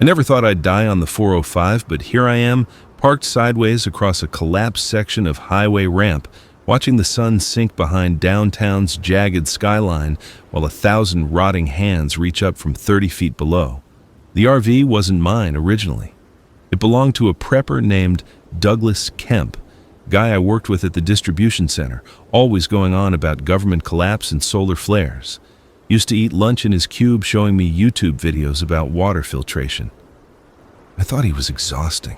I never thought I'd die on the 405, but here I am, parked sideways across a collapsed section of highway ramp, watching the sun sink behind downtown's jagged skyline while 1,000 rotting hands reach up from 30 feet below. The RV wasn't mine originally. It belonged to a prepper named Douglas Kemp, guy I worked with at the distribution center, always going on about government collapse and solar flares. Used to eat lunch in his cube showing me YouTube videos about water filtration. I thought he was exhausting.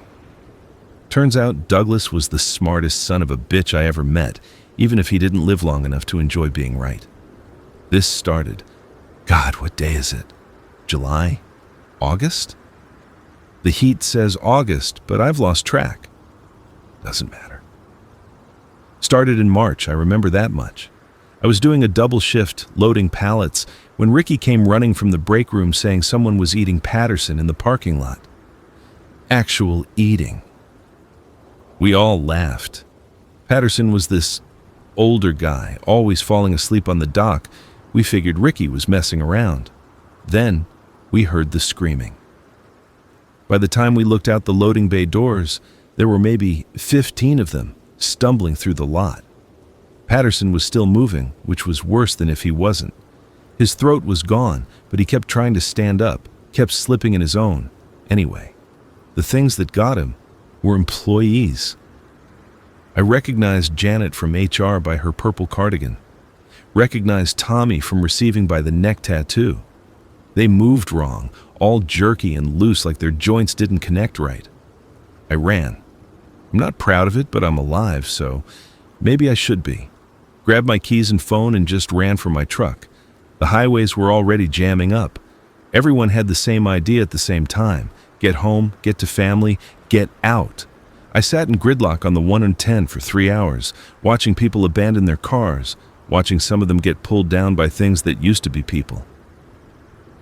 Turns out Douglas was the smartest son of a bitch I ever met, even if he didn't live long enough to enjoy being right. This started, God, what day is it? July? August? The heat says August, but I've lost track. Doesn't matter. Started in March, I remember that much. I was doing a double shift, loading pallets, when Ricky came running from the break room saying someone was eating Patterson in the parking lot. Actual eating. We all laughed. Patterson was this older guy, always falling asleep on the dock. We figured Ricky was messing around. Then we heard the screaming. By the time we looked out the loading bay doors, there were maybe 15 of them stumbling through the lot. Patterson was still moving, which was worse than if he wasn't. His throat was gone, but he kept trying to stand up, kept slipping in his own. Anyway, the things that got him were employees. I recognized Janet from HR by her purple cardigan. Recognized Tommy from receiving by the neck tattoo. They moved wrong, all jerky and loose like their joints didn't connect right. I ran. I'm not proud of it, but I'm alive, so maybe I should be. Grabbed my keys and phone and just ran for my truck. The highways were already jamming up. Everyone had the same idea at the same time. Get home, get to family, get out. I sat in gridlock on the 1 and 10 for 3 hours, watching people abandon their cars, watching some of them get pulled down by things that used to be people.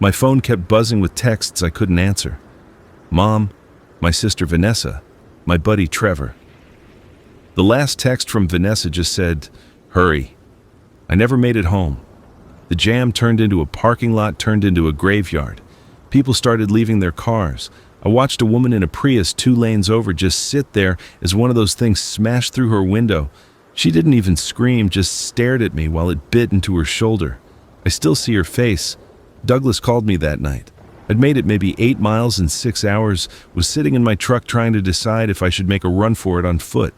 My phone kept buzzing with texts I couldn't answer. Mom, my sister Vanessa, my buddy Trevor. The last text from Vanessa just said, "Hurry." I never made it home. The jam turned into a parking lot, turned into a graveyard. People started leaving their cars. I watched a woman in a Prius 2 lanes over just sit there as one of those things smashed through her window. She didn't even scream, just stared at me while it bit into her shoulder. I still see her face. Douglas called me that night. I'd made it maybe 8 miles in 6 hours, was sitting in my truck trying to decide if I should make a run for it on foot.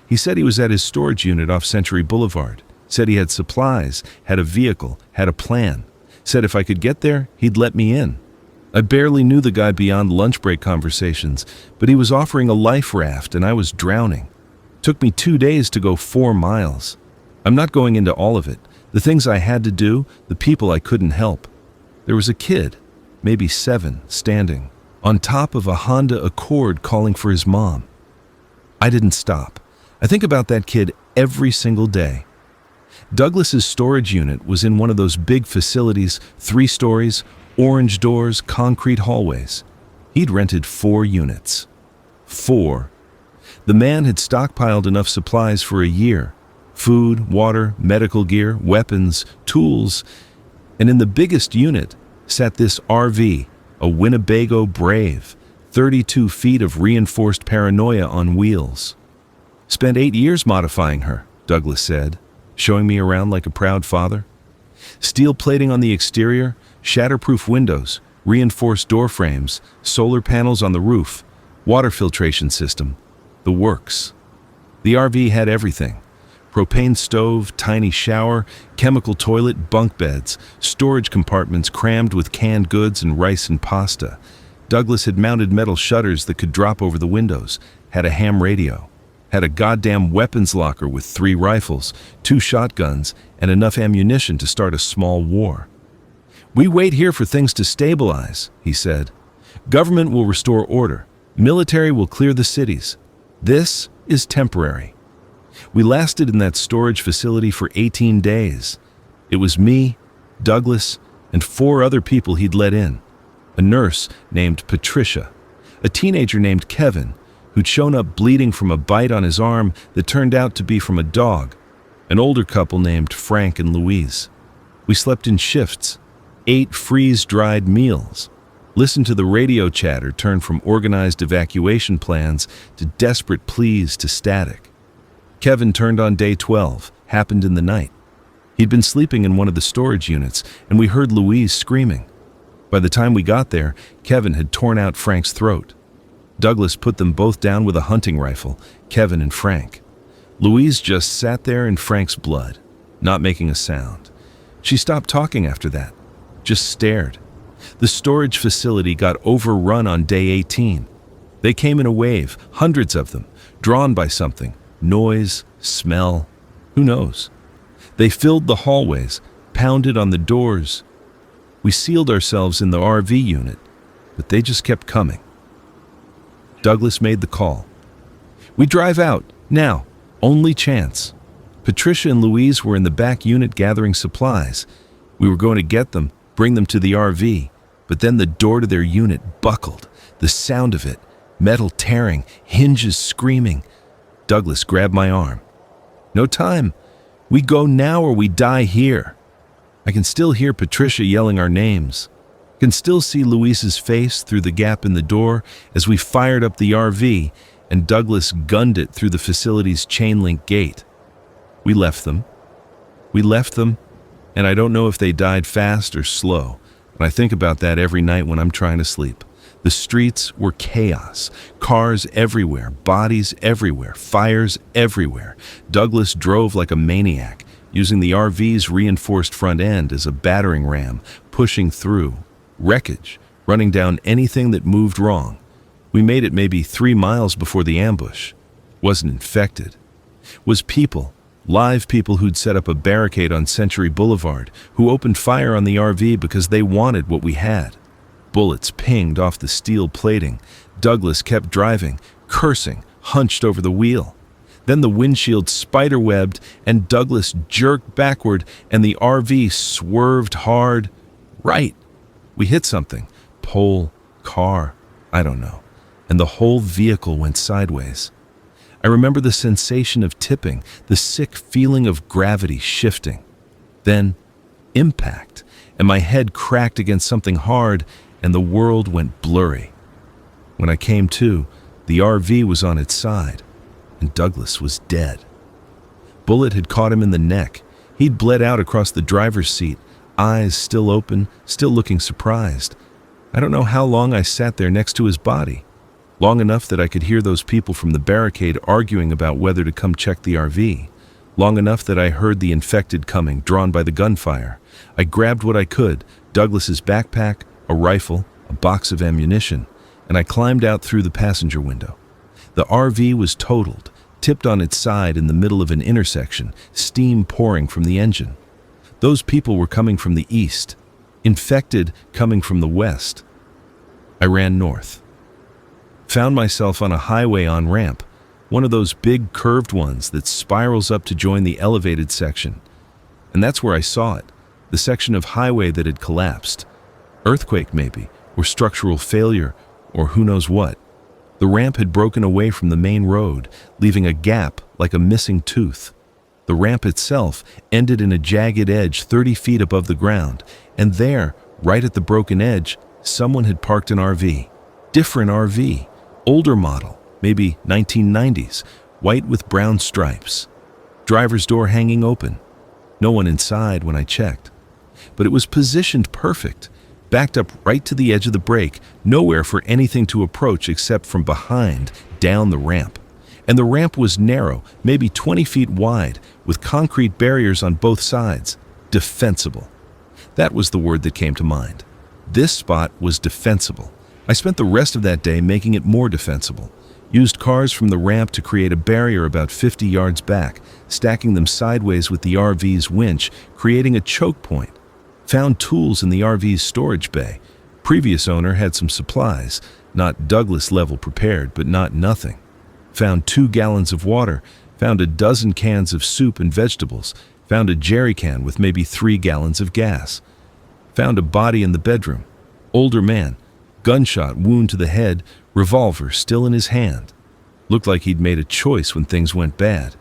He said he was at his storage unit off Century Boulevard. Said he had supplies, had a vehicle, had a plan. Said if I could get there, he'd let me in. I barely knew the guy beyond lunch break conversations, but he was offering a life raft and I was drowning. Took me 2 days to go 4 miles. I'm not going into all of it. The things I had to do, the people I couldn't help. There was a kid, maybe 7, standing on top of a Honda Accord calling for his mom. I didn't stop. I think about that kid every single day. Douglas's storage unit was in one of those big facilities, 3 stories, orange doors, concrete hallways. He'd rented 4 units. 4. The man had stockpiled enough supplies for a year. Food, water, medical gear, weapons, tools. And in the biggest unit sat this RV, a Winnebago Brave, 32 feet of reinforced paranoia on wheels. Spent 8 years modifying her, Douglas said, showing me around like a proud father. Steel plating on the exterior, shatterproof windows, reinforced door frames, solar panels on the roof, water filtration system, the works. The RV had everything. Propane stove, tiny shower, chemical toilet, bunk beds, storage compartments crammed with canned goods and rice and pasta. Douglas had mounted metal shutters that could drop over the windows, had a ham radio, had a goddamn weapons locker with 3 rifles, 2 shotguns, and enough ammunition to start a small war. "We wait here for things to stabilize," he said. "Government will restore order. Military will clear the cities. This is temporary." We lasted in that storage facility for 18 days. It was me, Douglas, and 4 other people he'd let in. A nurse named Patricia, a teenager named Kevin, who'd shown up bleeding from a bite on his arm that turned out to be from a dog, an older couple named Frank and Louise. We slept in shifts, ate freeze-dried meals. Listened to the radio chatter turn from organized evacuation plans to desperate pleas to static. Kevin turned on day 12, happened in the night. He'd been sleeping in one of the storage units, and we heard Louise screaming. By the time we got there, Kevin had torn out Frank's throat. Douglas put them both down with a hunting rifle, Kevin and Frank. Louise just sat there in Frank's blood, not making a sound. She stopped talking after that, just stared. The storage facility got overrun on day 18. They came in a wave, hundreds of them, drawn by something, noise, smell, who knows. They filled the hallways, pounded on the doors. We sealed ourselves in the RV unit, but they just kept coming. Douglas made the call. We drive out, now, only chance. Patricia and Louise were in the back unit gathering supplies. We were going to get them, bring them to the RV, but then the door to their unit buckled. The sound of it, metal tearing, hinges screaming. Douglas grabbed my arm. No time. We go now or we die here. I can still hear Patricia yelling our names. Can still see Louise's face through the gap in the door as we fired up the RV and Douglas gunned it through the facility's chain-link gate. We left them, and I don't know if they died fast or slow, and I think about that every night when I'm trying to sleep. The streets were chaos, cars everywhere, bodies everywhere, fires everywhere. Douglas drove like a maniac, using the RV's reinforced front end as a battering ram, pushing through. Wreckage, running down anything that moved wrong. We made it maybe 3 miles before the ambush. Wasn't infected. Was people, live people who'd set up a barricade on Century Boulevard, who opened fire on the RV because they wanted what we had. Bullets pinged off the steel plating. Douglas kept driving, cursing, hunched over the wheel. Then the windshield spiderwebbed and Douglas jerked backward and the RV swerved hard. Right. We hit something. Pole, car, I don't know. And the whole vehicle went sideways. I remember the sensation of tipping, the sick feeling of gravity shifting. Then, impact, and my head cracked against something hard and the world went blurry. When I came to, the RV was on its side, and Douglas was dead. Bullet had caught him in the neck. He'd bled out across the driver's seat, eyes still open, still looking surprised. I don't know how long I sat there next to his body. Long enough that I could hear those people from the barricade arguing about whether to come check the RV. Long enough that I heard the infected coming, drawn by the gunfire. I grabbed what I could, Douglas's backpack, a rifle, a box of ammunition, and I climbed out through the passenger window. The RV was totaled, tipped on its side in the middle of an intersection, steam pouring from the engine. Those people were coming from the east, infected coming from the west. I ran north. Found myself on a highway on-ramp, one of those big curved ones that spirals up to join the elevated section. And that's where I saw it, the section of highway that had collapsed. Earthquake maybe, or structural failure, or who knows what. The ramp had broken away from the main road, leaving a gap like a missing tooth. The ramp itself ended in a jagged edge 30 feet above the ground, and there, right at the broken edge, someone had parked an RV. Different RV, older model, maybe 1990s, white with brown stripes. Driver's door hanging open. No one inside when I checked. But it was positioned perfect, backed up right to the edge of the break, nowhere for anything to approach except from behind, down the ramp. And the ramp was narrow, maybe 20 feet wide, with concrete barriers on both sides. Defensible. That was the word that came to mind. This spot was defensible. I spent the rest of that day making it more defensible. Used cars from the ramp to create a barrier about 50 yards back, stacking them sideways with the RV's winch, creating a choke point. Found tools in the RV's storage bay. Previous owner had some supplies, not Douglas level prepared, but not nothing. Found 2 gallons of water, found a dozen cans of soup and vegetables, found a jerry can with maybe 3 gallons of gas. Found a body in the bedroom. Older man, gunshot wound to the head, revolver still in his hand. Looked like he'd made a choice when things went bad.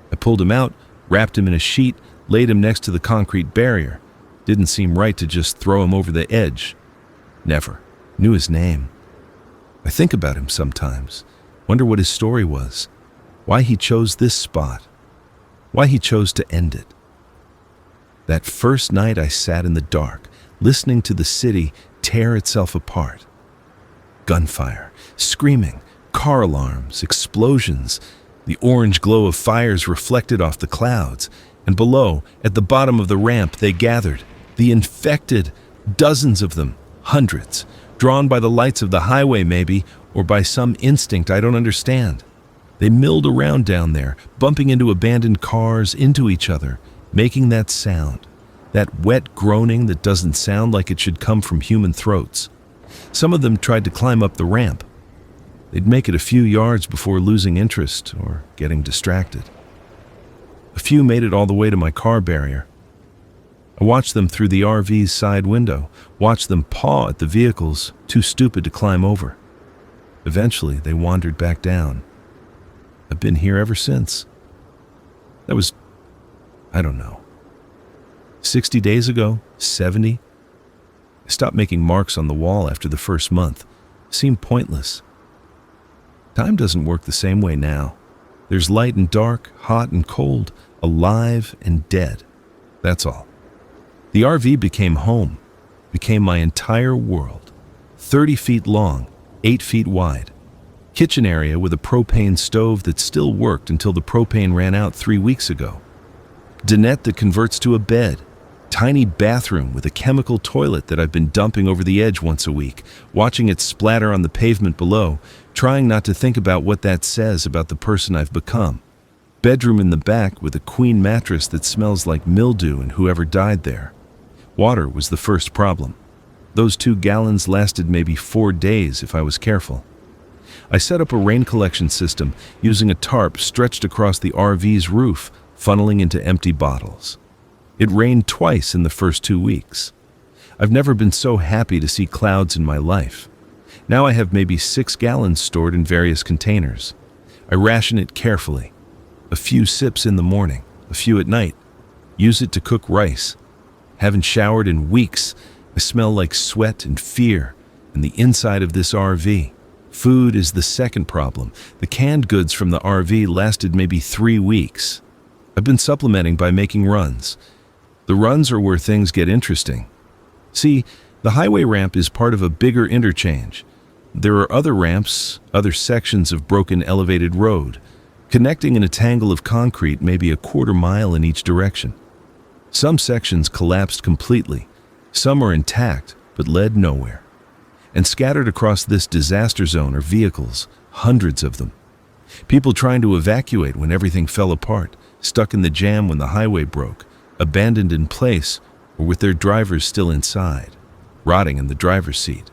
I pulled him out, wrapped him in a sheet, laid him next to the concrete barrier. Didn't seem right to just throw him over the edge. Never. Knew his name. I think about him sometimes, wonder what his story was, why he chose this spot, why he chose to end it. That first night I sat in the dark, listening to the city tear itself apart. Gunfire, screaming, car alarms, explosions, the orange glow of fires reflected off the clouds, and below, at the bottom of the ramp, they gathered, the infected, dozens of them, hundreds, drawn by the lights of the highway maybe, or by some instinct I don't understand. They milled around down there, bumping into abandoned cars, into each other, making that sound, that wet groaning that doesn't sound like it should come from human throats. Some of them tried to climb up the ramp. They'd make it a few yards before losing interest or getting distracted. A few made it all the way to my car barrier. I watched them through the RV's side window, watched them paw at the vehicles, too stupid to climb over. Eventually, they wandered back down. I've been here ever since. That was, I don't know, 60 days ago, 70? I stopped making marks on the wall after the first month. It seemed pointless. Time doesn't work the same way now. There's light and dark, hot and cold, alive and dead. That's all. The RV became home, became my entire world. 30 feet long, 8 feet wide. Kitchen area with a propane stove that still worked until the propane ran out 3 weeks ago. Dinette that converts to a bed. Tiny bathroom with a chemical toilet that I've been dumping over the edge once a week, watching it splatter on the pavement below, trying not to think about what that says about the person I've become. Bedroom in the back with a queen mattress that smells like mildew and whoever died there. Water was the first problem. Those 2 gallons lasted maybe 4 days if I was careful. I set up a rain collection system using a tarp stretched across the RV's roof, funneling into empty bottles. It rained twice in the first 2 weeks. I've never been so happy to see clouds in my life. Now I have maybe 6 gallons stored in various containers. I ration it carefully. A few sips in the morning, a few at night. Use it to cook rice. Haven't showered in weeks. I smell like sweat and fear in the inside of this RV. Food is the second problem. The canned goods from the RV lasted maybe 3 weeks. I've been supplementing by making runs. The runs are where things get interesting. See, the highway ramp is part of a bigger interchange. There are other ramps, other sections of broken elevated road, connecting in a tangle of concrete maybe a quarter mile in each direction. Some sections collapsed completely. Some are intact, but led nowhere. And scattered across this disaster zone are vehicles, hundreds of them. People trying to evacuate when everything fell apart, stuck in the jam when the highway broke, abandoned in place, or with their drivers still inside, rotting in the driver's seat.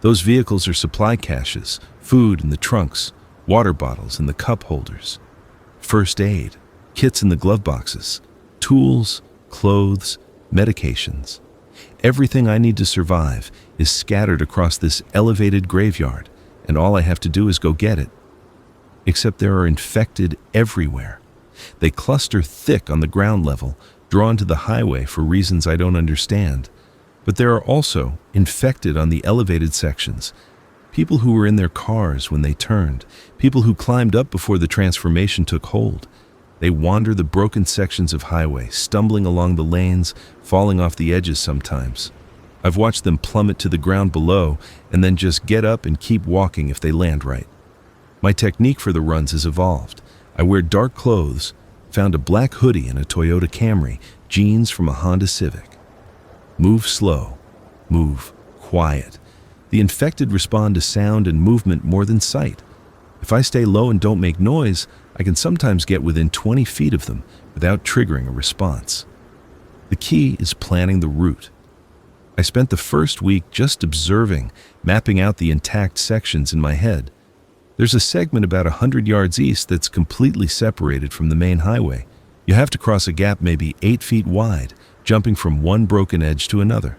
Those vehicles are supply caches, food in the trunks, water bottles in the cup holders, first aid, kits in the glove boxes, tools, clothes, medications. Everything I need to survive is scattered across this elevated graveyard, and all I have to do is go get it. Except there are infected everywhere. They cluster thick on the ground level, drawn to the highway for reasons I don't understand. But there are also infected on the elevated sections. People who were in their cars when they turned, people who climbed up before the transformation took hold. They wander the broken sections of highway, stumbling along the lanes, falling off the edges sometimes. I've watched them plummet to the ground below and then just get up and keep walking if they land right. My technique for the runs has evolved. I wear dark clothes, found a black hoodie in a Toyota Camry, jeans from a Honda Civic. Move slow, move quiet. The infected respond to sound and movement more than sight. If I stay low and don't make noise, I can sometimes get within 20 feet of them without triggering a response. The key is planning the route. I spent the first week just observing, mapping out the intact sections in my head. There's a segment about 100 yards east that's completely separated from the main highway. You have to cross a gap maybe 8 feet wide, jumping from one broken edge to another.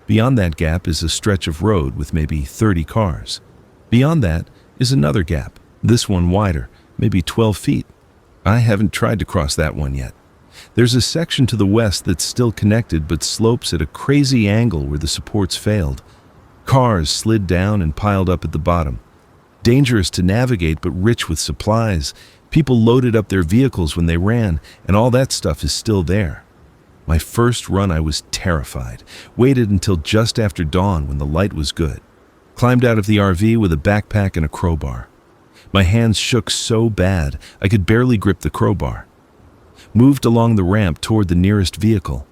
Beyond that gap is a stretch of road with maybe 30 cars. Beyond that is another gap, this one wider, maybe 12 feet. I haven't tried to cross that one yet. There's a section to the west that's still connected but slopes at a crazy angle where the supports failed. Cars slid down and piled up at the bottom. Dangerous to navigate but rich with supplies. People loaded up their vehicles when they ran, and all that stuff is still there. My first run, I was terrified. Waited until just after dawn when the light was good. Climbed out of the RV with a backpack and a crowbar. My hands shook so bad I could barely grip the crowbar. Moved along the ramp toward the nearest vehicle,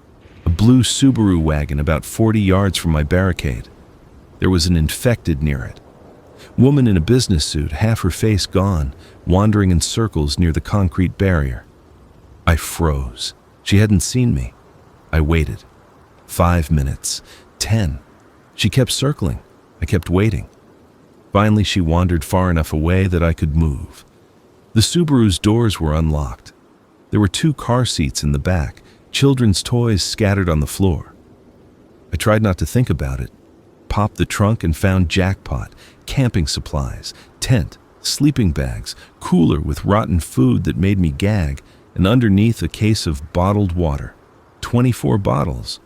a blue Subaru wagon about 40 yards from my barricade. There was an infected near it. Woman in a business suit, half her face gone, wandering in circles near the concrete barrier. I froze. She hadn't seen me. I waited. 5 minutes. 10. She kept circling. I kept waiting. Finally, she wandered far enough away that I could move. The Subaru's doors were unlocked. There were 2 car seats in the back, children's toys scattered on the floor. I tried not to think about it. Popped the trunk and found jackpot, camping supplies, tent, sleeping bags, cooler with rotten food that made me gag, and underneath a case of bottled water. 24 bottles.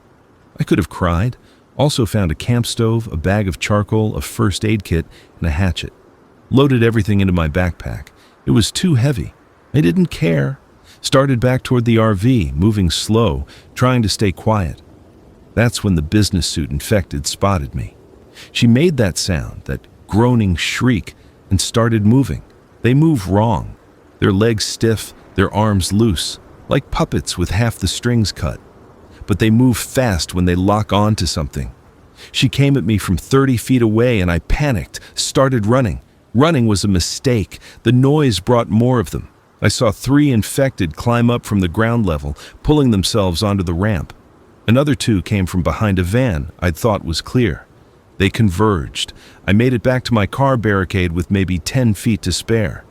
I could have cried. Also found a camp stove, a bag of charcoal, a first aid kit, and a hatchet. Loaded everything into my backpack. It was too heavy. I didn't care. Started back toward the RV, moving slow, trying to stay quiet. That's when the business suit infected spotted me. She made that sound, that groaning shriek, and started moving. They move wrong. Their legs stiff, their arms loose, like puppets with half the strings cut. But they move fast when they lock on to something. She came at me from 30 feet away and I panicked, started running. Running was a mistake. The noise brought more of them. I saw 3 infected climb up from the ground level, pulling themselves onto the ramp. Another 2 came from behind a van I'd thought was clear. They converged. I made it back to my car barricade with maybe 10 feet to spare.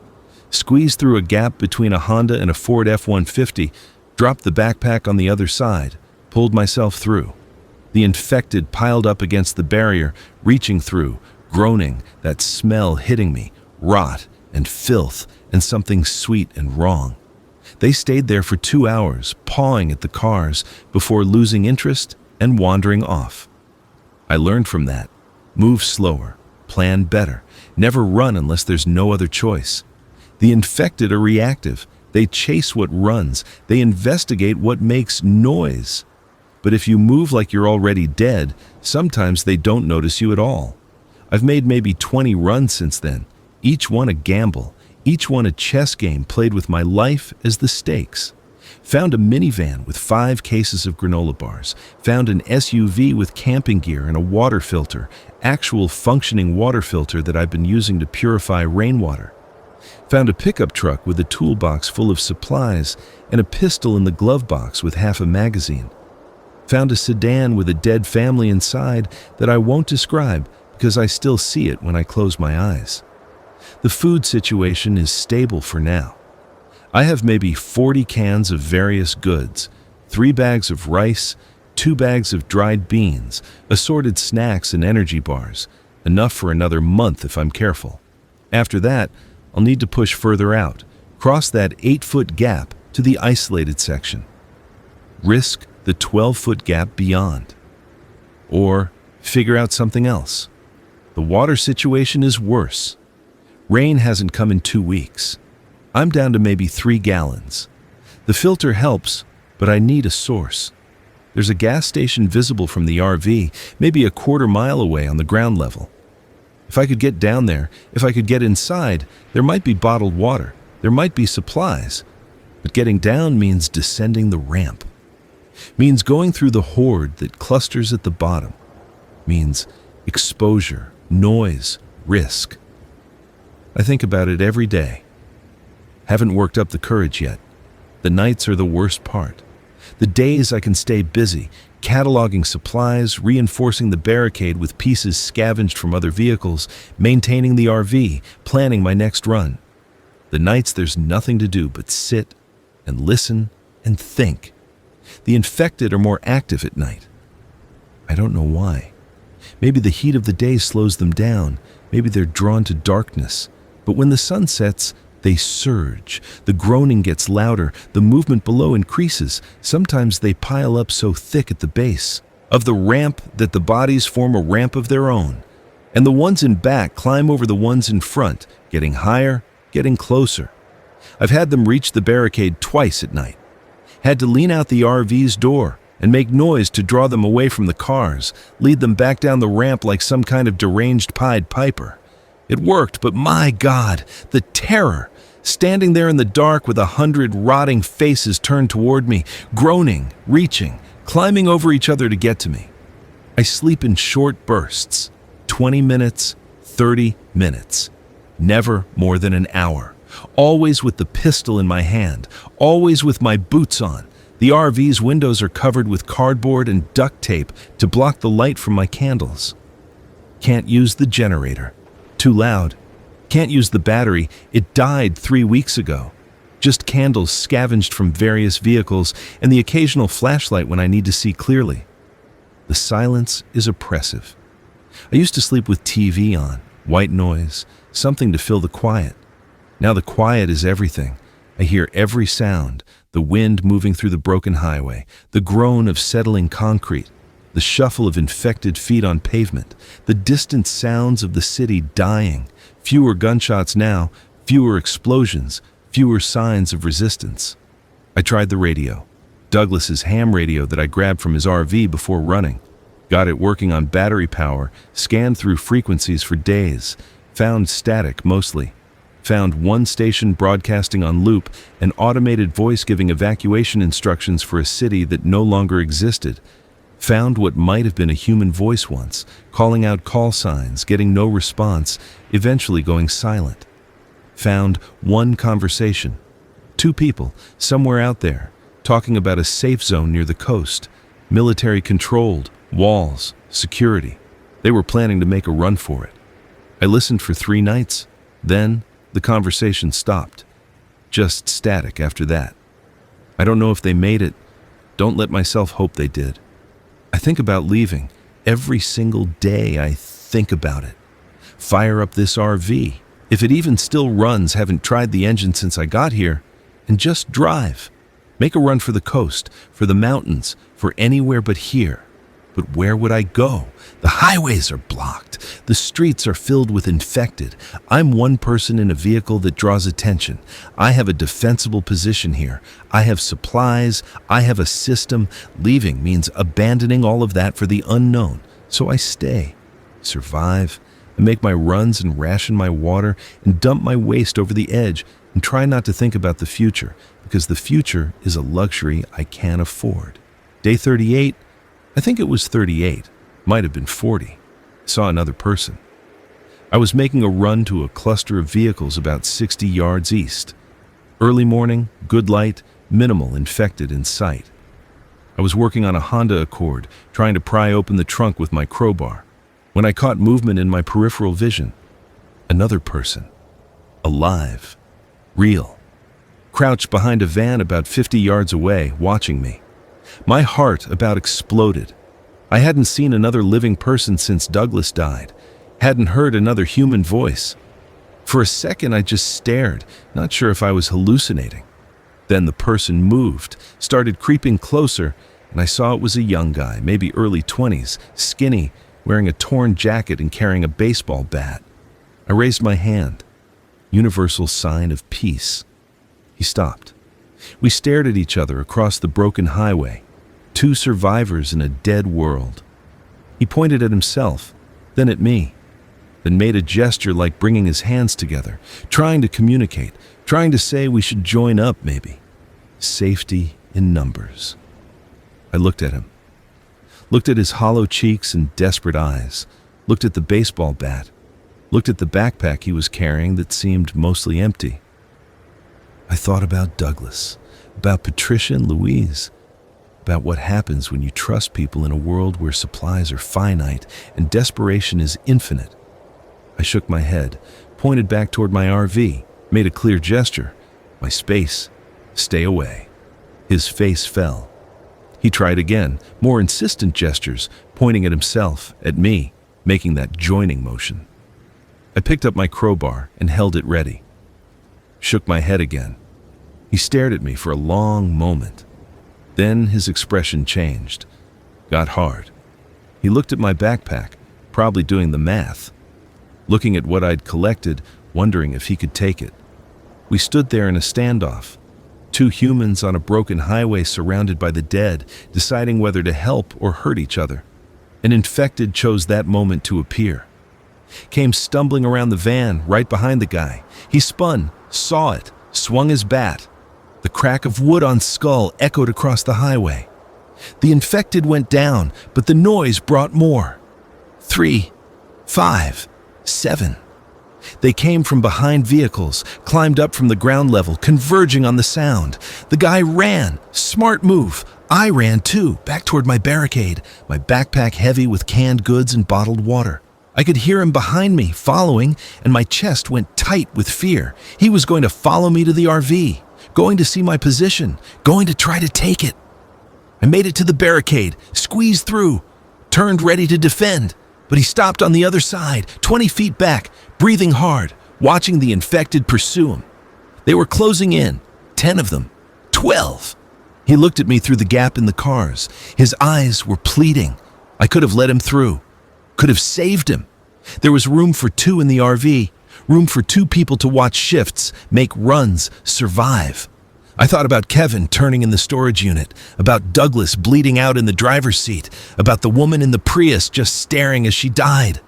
Squeezed through a gap between a Honda and a Ford F-150, dropped the backpack on the other side, pulled myself through. The infected piled up against the barrier, reaching through, groaning, that smell hitting me, rot and filth and something sweet and wrong. They stayed there for 2 hours, pawing at the cars, before losing interest and wandering off. I learned from that. Move slower, plan better, never run unless there's no other choice. The infected are reactive. They chase what runs. They investigate what makes noise. But if you move like you're already dead, sometimes they don't notice you at all. I've made maybe 20 runs since then, each one a gamble, each one a chess game played with my life as the stakes. Found a minivan with 5 cases of granola bars. Found an SUV with camping gear and a water filter, actual functioning water filter that I've been using to purify rainwater. Found a pickup truck with a toolbox full of supplies and a pistol in the glove box with half a magazine. Found a sedan with a dead family inside that I won't describe because I still see it when I close my eyes. The food situation is stable for now. I have maybe 40 cans of various goods, 3 bags of rice, 2 bags of dried beans, assorted snacks and energy bars, enough for another month if I'm careful. After that, I'll need to push further out, cross that 8-foot gap to the isolated section. Risk the 12-foot gap beyond. Or figure out something else. The water situation is worse. Rain hasn't come in 2 weeks. I'm down to maybe 3 gallons. The filter helps, but I need a source. There's a gas station visible from the RV, maybe a quarter mile away on the ground level. If I could get down there, if I could get inside, there might be bottled water, there might be supplies. But getting down means descending the ramp. Means going through the horde that clusters at the bottom. Means exposure, noise, risk. I think about it every day. Haven't worked up the courage yet. The nights are the worst part. The days I can stay busy, cataloging supplies, reinforcing the barricade with pieces scavenged from other vehicles, maintaining the RV, planning my next run. The nights there's nothing to do but sit and listen and think. The infected are more active at night. I don't know why. Maybe the heat of the day slows them down. Maybe they're drawn to darkness. But when the sun sets, they surge. The groaning gets louder. The movement below increases. Sometimes they pile up so thick at the base. of the ramp that the bodies form a ramp of their own, and the ones in back climb over the ones in front, getting higher, getting closer. I've had them reach the barricade twice at night. Had to lean out the RV's door and make noise to draw them away from the cars, lead them back down the ramp like some kind of deranged Pied Piper. It worked, but my God, the terror! Standing there in the dark with 100 rotting faces turned toward me, groaning, reaching, climbing over each other to get to me. I sleep in short bursts, 20 minutes, 30 minutes, never more than an hour, always with the pistol in my hand, always with my boots on. The RV's windows are covered with cardboard and duct tape to block the light from my candles. Can't use the generator. Too loud. Can't use the battery. It died 3 weeks ago. Just candles scavenged from various vehicles and the occasional flashlight when I need to see clearly. The silence is oppressive. I used to sleep with TV on, white noise, something to fill the quiet. Now the quiet is everything. I hear every sound, the wind moving through the broken highway, the groan of settling concrete, the shuffle of infected feet on pavement, the distant sounds of the city dying, fewer gunshots now, fewer explosions, fewer signs of resistance. I tried the radio, Douglas's ham radio that I grabbed from his RV before running. Got it working on battery power, scanned through frequencies for days, found static mostly. Found one station broadcasting on loop, an automated voice giving evacuation instructions for a city that no longer existed. Found what might have been a human voice once, calling out call signs, getting no response, eventually going silent. Found one conversation. 2 people, somewhere out there, talking about a safe zone near the coast. Military controlled, walls, security. They were planning to make a run for it. I listened for 3 nights. Then the conversation stopped. Just static after that. I don't know if they made it. Don't let myself hope they did. I think about leaving. Every single day I think about it. Fire up this RV. If it even still runs, haven't tried the engine since I got here, and just drive. Make a run for the coast, for the mountains, for anywhere but here. But where would I go? The highways are blocked. The streets are filled with infected. I'm one person in a vehicle that draws attention. I have a defensible position here. I have supplies. I have a system. Leaving means abandoning all of that for the unknown. So I stay, survive, and make my runs and ration my water and dump my waste over the edge and try not to think about the future, because the future is a luxury I can't afford. Day 38, I think it was 38, might have been 40. Saw another person. I was making a run to a cluster of vehicles about 60 yards east. Early morning, good light, minimal infected in sight. I was working on a Honda Accord, trying to pry open the trunk with my crowbar, when I caught movement in my peripheral vision. Another person. Alive. Real. Crouched behind a van about 50 yards away, watching me. My heart about exploded. I hadn't seen another living person since Douglas died. Hadn't heard another human voice. For a second I just stared, not sure if I was hallucinating. Then the person moved, started creeping closer, and I saw it was a young guy, maybe early 20s, skinny, wearing a torn jacket and carrying a baseball bat. I raised my hand. Universal sign of peace. He stopped. We stared at each other across the broken highway, 2 survivors in a dead world. He pointed at himself, then at me, then made a gesture like bringing his hands together, trying to communicate, trying to say we should join up maybe. Safety in numbers. I looked at him. Looked at his hollow cheeks and desperate eyes. Looked at the baseball bat. Looked at the backpack he was carrying that seemed mostly empty. I thought about Douglas, about Patricia and Louise, about what happens when you trust people in a world where supplies are finite and desperation is infinite. I shook my head, pointed back toward my RV, made a clear gesture. My space. Stay away. His face fell. He tried again, more insistent gestures, pointing at himself, at me, making that joining motion. I picked up my crowbar and held it ready. Shook my head again. He stared at me for a long moment. Then his expression changed, got hard. He looked at my backpack, probably doing the math, looking at what I'd collected, wondering if he could take it. We stood there in a standoff, two humans on a broken highway surrounded by the dead, deciding whether to help or hurt each other. An infected chose that moment to appear. Came stumbling around the van right behind the guy. He spun, saw it, swung his bat. The crack of wood on skull echoed across the highway. The infected went down, but the noise brought more. 3, 5, 7. They came from behind vehicles, climbed up from the ground level, converging on the sound. The guy ran. Smart move. I ran too, back toward my barricade, my backpack heavy with canned goods and bottled water. I could hear him behind me, following, and my chest went tight with fear. He was going to follow me to the RV, going to see my position, going to try to take it. I made it to the barricade, squeezed through, turned ready to defend, but he stopped on the other side, 20 feet back, breathing hard, watching the infected pursue him. They were closing in, 10 of them, 12. He looked at me through the gap in the cars. His eyes were pleading. I could have let him through, could have saved him. There was room for 2 in the RV, room for 2 people to watch shifts, make runs, survive. I thought about Kevin turning in the storage unit, about Douglas bleeding out in the driver's seat, about the woman in the Prius just staring as she died.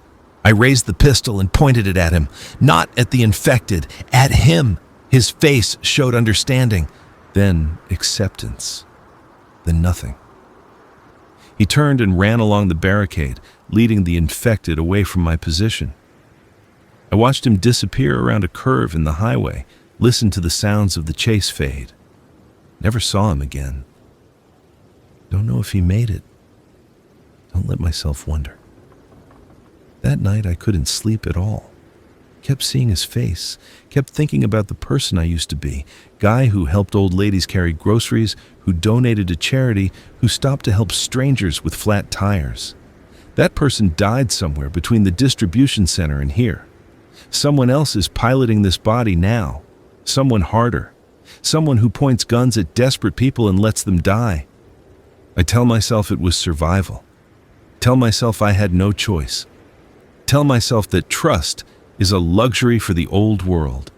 I raised the pistol and pointed it at him, not at the infected, at him. His face showed understanding, then acceptance, then nothing. He turned and ran along the barricade, leading the infected away from my position. I watched him disappear around a curve in the highway, listened to the sounds of the chase fade. Never saw him again. Don't know if he made it. Don't let myself wonder. That night I couldn't sleep at all. Kept seeing his face, kept thinking about the person I used to be, guy who helped old ladies carry groceries, who donated to charity, who stopped to help strangers with flat tires. That person died somewhere between the distribution center and here. Someone else is piloting this body now. Someone harder. Someone who points guns at desperate people and lets them die. I tell myself it was survival. Tell myself I had no choice. Tell myself that trust is a luxury for the old world.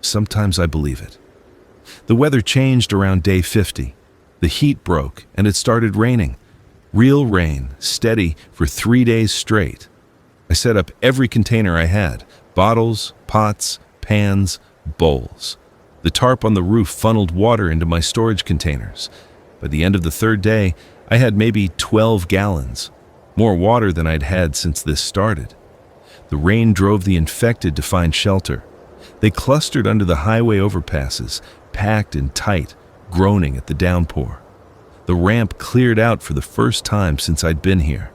Sometimes I believe it. The weather changed around day 50. The heat broke and it started raining. Real rain, steady for 3 days straight. I set up every container I had, bottles, pots, pans, bowls. The tarp on the roof funneled water into my storage containers. By the end of the 3rd day, I had maybe 12 gallons, more water than I'd had since this started. The rain drove the infected to find shelter. They clustered under the highway overpasses, packed and tight, groaning at the downpour. The ramp cleared out for the first time since I'd been here.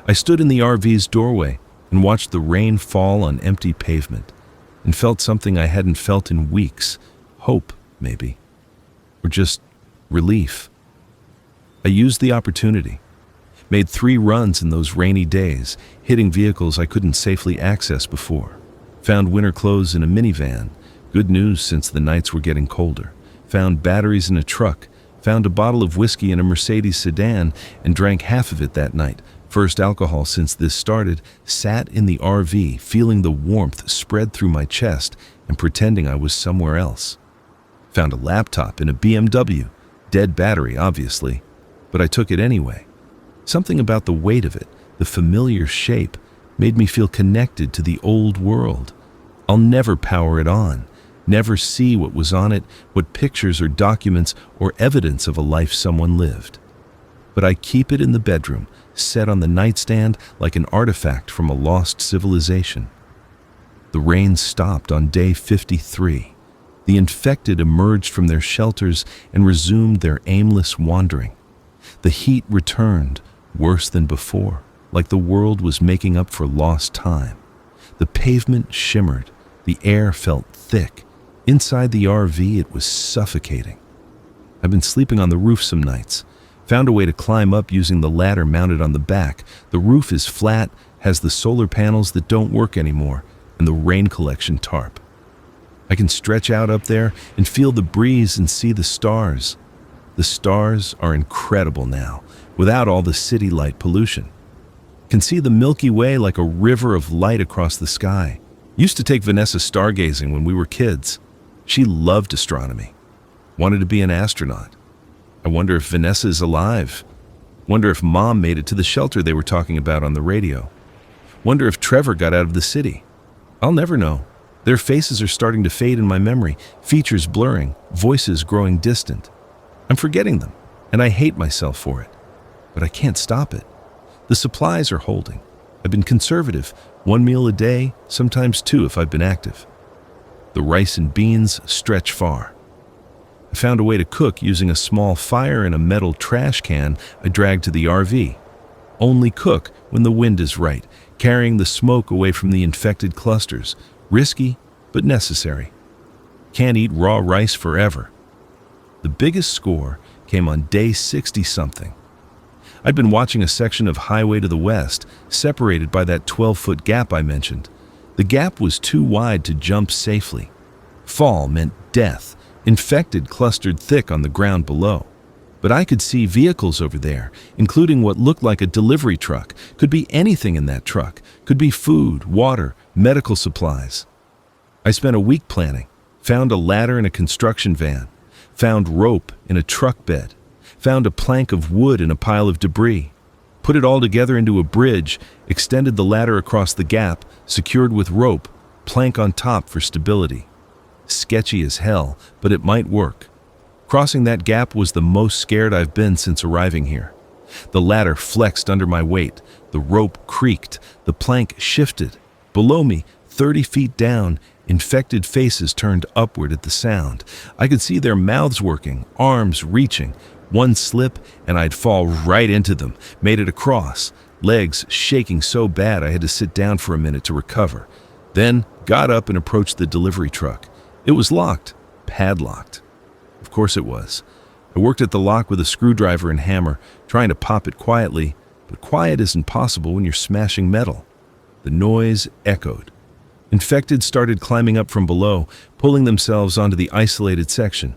I stood in the RV's doorway and watched the rain fall on empty pavement and felt something I hadn't felt in weeks. Hope, maybe. Or just relief. I used the opportunity. Made 3 runs in those rainy days, hitting vehicles I couldn't safely access before. Found winter clothes in a minivan. Good news since the nights were getting colder. Found batteries in a truck. Found a bottle of whiskey in a Mercedes sedan and drank half of it that night. First alcohol since this started. Sat in the RV, feeling the warmth spread through my chest and pretending I was somewhere else. Found a laptop in a BMW. Dead battery, obviously, but I took it anyway. Something about the weight of it, the familiar shape, made me feel connected to the old world. I'll never power it on, never see what was on it, what pictures or documents or evidence of a life someone lived. But I keep it in the bedroom, set on the nightstand like an artifact from a lost civilization. The rain stopped on day 53. The infected emerged from their shelters and resumed their aimless wandering. The heat returned, worse than before, like the world was making up for lost time. The pavement shimmered. The air felt thick. Inside the RV, it was suffocating. I've been sleeping on the roof some nights. Found a way to climb up using the ladder mounted on the back. The roof is flat, has the solar panels that don't work anymore, and the rain collection tarp. I can stretch out up there and feel the breeze and see the stars. The stars are incredible now, without all the city light pollution. Can see the Milky Way like a river of light across the sky. Used to take Vanessa stargazing when we were kids. She loved astronomy. Wanted to be an astronaut. I wonder if Vanessa is alive. Wonder if Mom made it to the shelter they were talking about on the radio. Wonder if Trevor got out of the city. I'll never know. Their faces are starting to fade in my memory, features blurring, voices growing distant. I'm forgetting them, and I hate myself for it. But I can't stop it. The supplies are holding. I've been conservative, 1 meal a day, sometimes 2 if I've been active. The rice and beans stretch far. I found a way to cook using a small fire in a metal trash can I dragged to the RV. Only cook when the wind is right, carrying the smoke away from the infected clusters. Risky, but necessary. Can't eat raw rice forever. The biggest score came on day 60-something. I'd been watching a section of highway to the west, separated by that 12-foot gap I mentioned. The gap was too wide to jump safely. Fall meant death. Infected clustered thick on the ground below. But I could see vehicles over there, including what looked like a delivery truck. Could be anything in that truck. Could be food, water, medical supplies. I spent a week planning. Found a ladder in a construction van. Found rope in a truck bed. Found a plank of wood in a pile of debris. Put it all together into a bridge, extended the ladder across the gap, secured with rope, plank on top for stability. Sketchy as hell, but it might work. Crossing that gap was the most scared I've been since arriving here. The ladder flexed under my weight. The rope creaked. The plank shifted. Below me, 30 feet down, infected faces turned upward at the sound. I could see their mouths working, arms reaching. One slip, and I'd fall right into them. Made it across. Legs shaking so bad I had to sit down for a minute to recover. Then got up and approached the delivery truck. It was locked, padlocked. Of course it was. I worked at the lock with a screwdriver and hammer, trying to pop it quietly, but quiet isn't possible when you're smashing metal. The noise echoed. Infected started climbing up from below, pulling themselves onto the isolated section.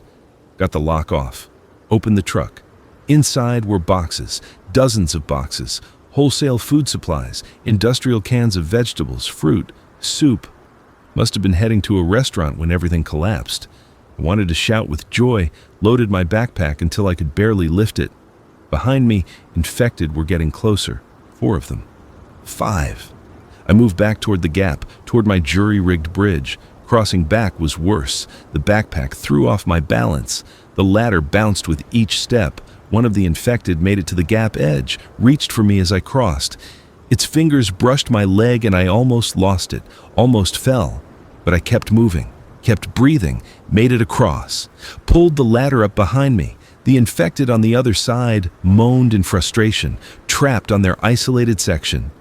Got the lock off. Opened the truck. Inside were boxes, dozens of boxes, wholesale food supplies, industrial cans of vegetables, fruit, soup. Must have been heading to a restaurant when everything collapsed. I wanted to shout with joy, loaded my backpack until I could barely lift it. Behind me, infected were getting closer. 4 of them. 5. I moved back toward the gap, toward my jury-rigged bridge. Crossing back was worse. The backpack threw off my balance. The ladder bounced with each step. One of the infected made it to the gap edge, reached for me as I crossed. Its fingers brushed my leg and I almost lost it, almost fell. But I kept moving, kept breathing, made it across. Pulled the ladder up behind me. The infected on the other side moaned in frustration, trapped on their isolated section.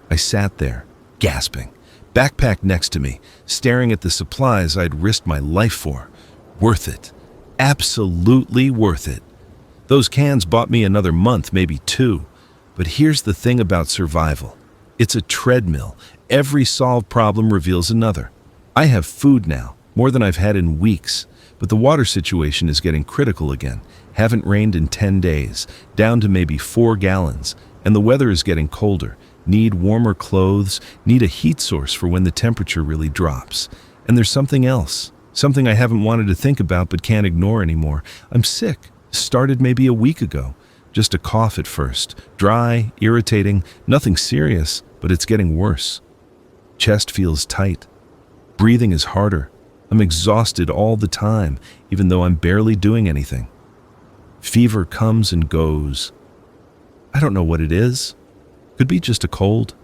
I sat there, gasping, backpack next to me, staring at the supplies I'd risked my life for. Worth it. Absolutely worth it. Those cans bought me another month, maybe 2. But here's the thing about survival. It's a treadmill. Every solved problem reveals another. I have food now, more than I've had in weeks. But the water situation is getting critical again. Haven't rained in 10 days, down to maybe 4 gallons. And the weather is getting colder. Need warmer clothes, need a heat source for when the temperature really drops. And there's something else. Something I haven't wanted to think about but can't ignore anymore. I'm sick. Started maybe a week ago. Just a cough at first. Dry, irritating, nothing serious, but it's getting worse. Chest feels tight. Breathing is harder. I'm exhausted all the time, even though I'm barely doing anything. Fever comes and goes. I don't know what it is. Could be just a cold.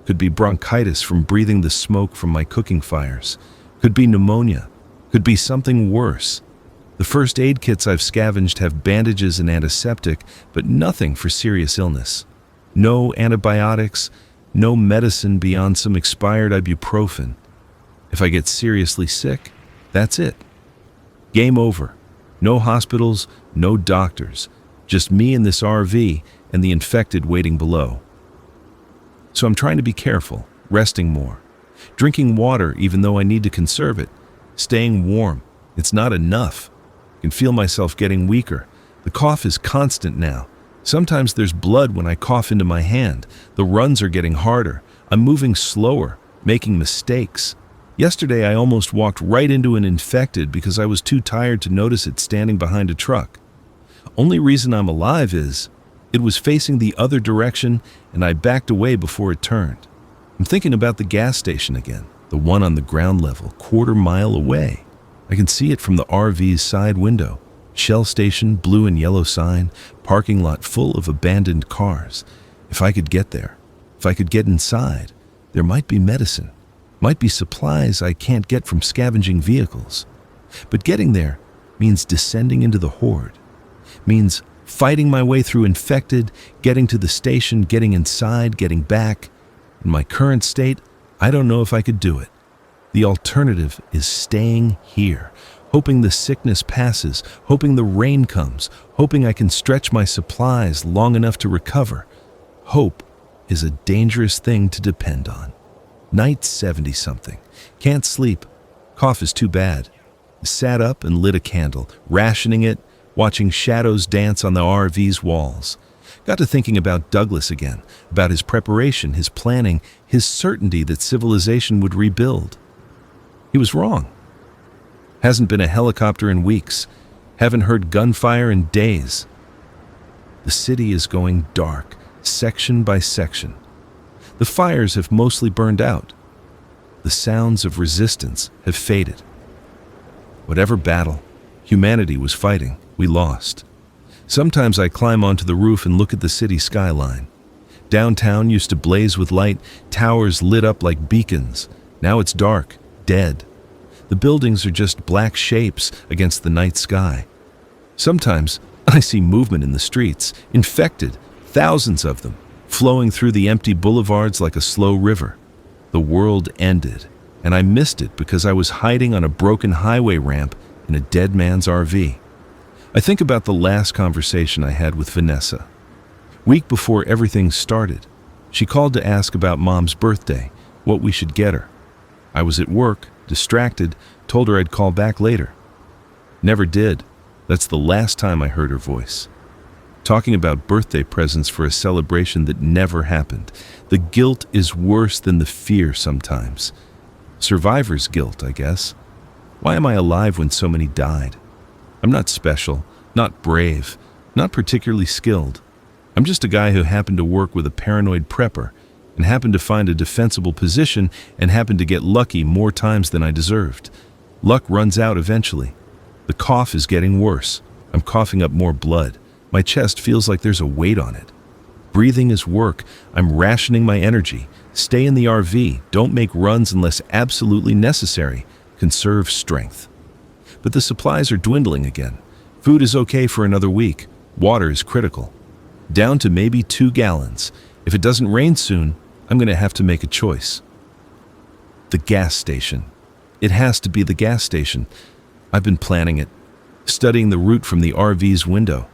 Could be bronchitis from breathing the smoke from my cooking fires. Could be pneumonia. Could be something worse. The first aid kits I've scavenged have bandages and antiseptic, but nothing for serious illness. No antibiotics, no medicine beyond some expired ibuprofen. If I get seriously sick, that's it. Game over. No hospitals, no doctors. Just me in this RV and the infected waiting below. So I'm trying to be careful, resting more. Drinking water even though I need to conserve it. Staying warm. It's not enough. I can feel myself getting weaker. The cough is constant now. Sometimes there's blood when I cough into my hand. The runs are getting harder. I'm moving slower, making mistakes. Yesterday I almost walked right into an infected because I was too tired to notice it standing behind a truck. Only reason I'm alive is it was facing the other direction and I backed away before it turned. I'm thinking about the gas station again, the one on the ground level, quarter-mile away. I can see it from the RV's side window. Shell station, blue and yellow sign, parking lot full of abandoned cars. If I could get there, if I could get inside, there might be medicine, might be supplies I can't get from scavenging vehicles. But getting there means descending into the horde, means fighting my way through infected, getting to the station, getting inside, getting back. In my current state, I don't know if I could do it. The alternative is staying here, hoping the sickness passes, hoping the rain comes, hoping I can stretch my supplies long enough to recover. Hope is a dangerous thing to depend on. Night 70-something. Can't sleep. Cough is too bad. Sat up and lit a candle, rationing it, watching shadows dance on the RV's walls. Got to thinking about Douglas again, about his preparation, his planning, his certainty that civilization would rebuild. He was wrong. Hasn't been a helicopter in weeks. Haven't heard gunfire in days. The city is going dark, section by section. The fires have mostly burned out. The sounds of resistance have faded. Whatever battle humanity was fighting, we lost. Sometimes I climb onto the roof and look at the city skyline. Downtown used to blaze with light, towers lit up like beacons. Now it's dark, dead. The buildings are just black shapes against the night sky. Sometimes I see movement in the streets, infected, thousands of them, flowing through the empty boulevards like a slow river. The world ended, and I missed it because I was hiding on a broken highway ramp in a dead man's RV. I think about the last conversation I had with Vanessa. Week before everything started, she called to ask about Mom's birthday, what we should get her. I was at work, distracted, told her I'd call back later. Never did. That's the last time I heard her voice. Talking about birthday presents for a celebration that never happened. The guilt is worse than the fear sometimes. Survivor's guilt, I guess. Why am I alive when so many died? I'm not special, not brave, not particularly skilled. I'm just a guy who happened to work with a paranoid prepper and happened to find a defensible position and happened to get lucky more times than I deserved. Luck runs out eventually. The cough is getting worse. I'm coughing up more blood. My chest feels like there's a weight on it. Breathing is work. I'm rationing my energy. Stay in the RV. Don't make runs unless absolutely necessary. Conserve strength. But the supplies are dwindling again. Food is okay for another week. Water is critical. Down to maybe 2 gallons. If it doesn't rain soon, I'm going to have to make a choice. The gas station. It has to be the gas station. I've been planning it, studying the route from the RV's window.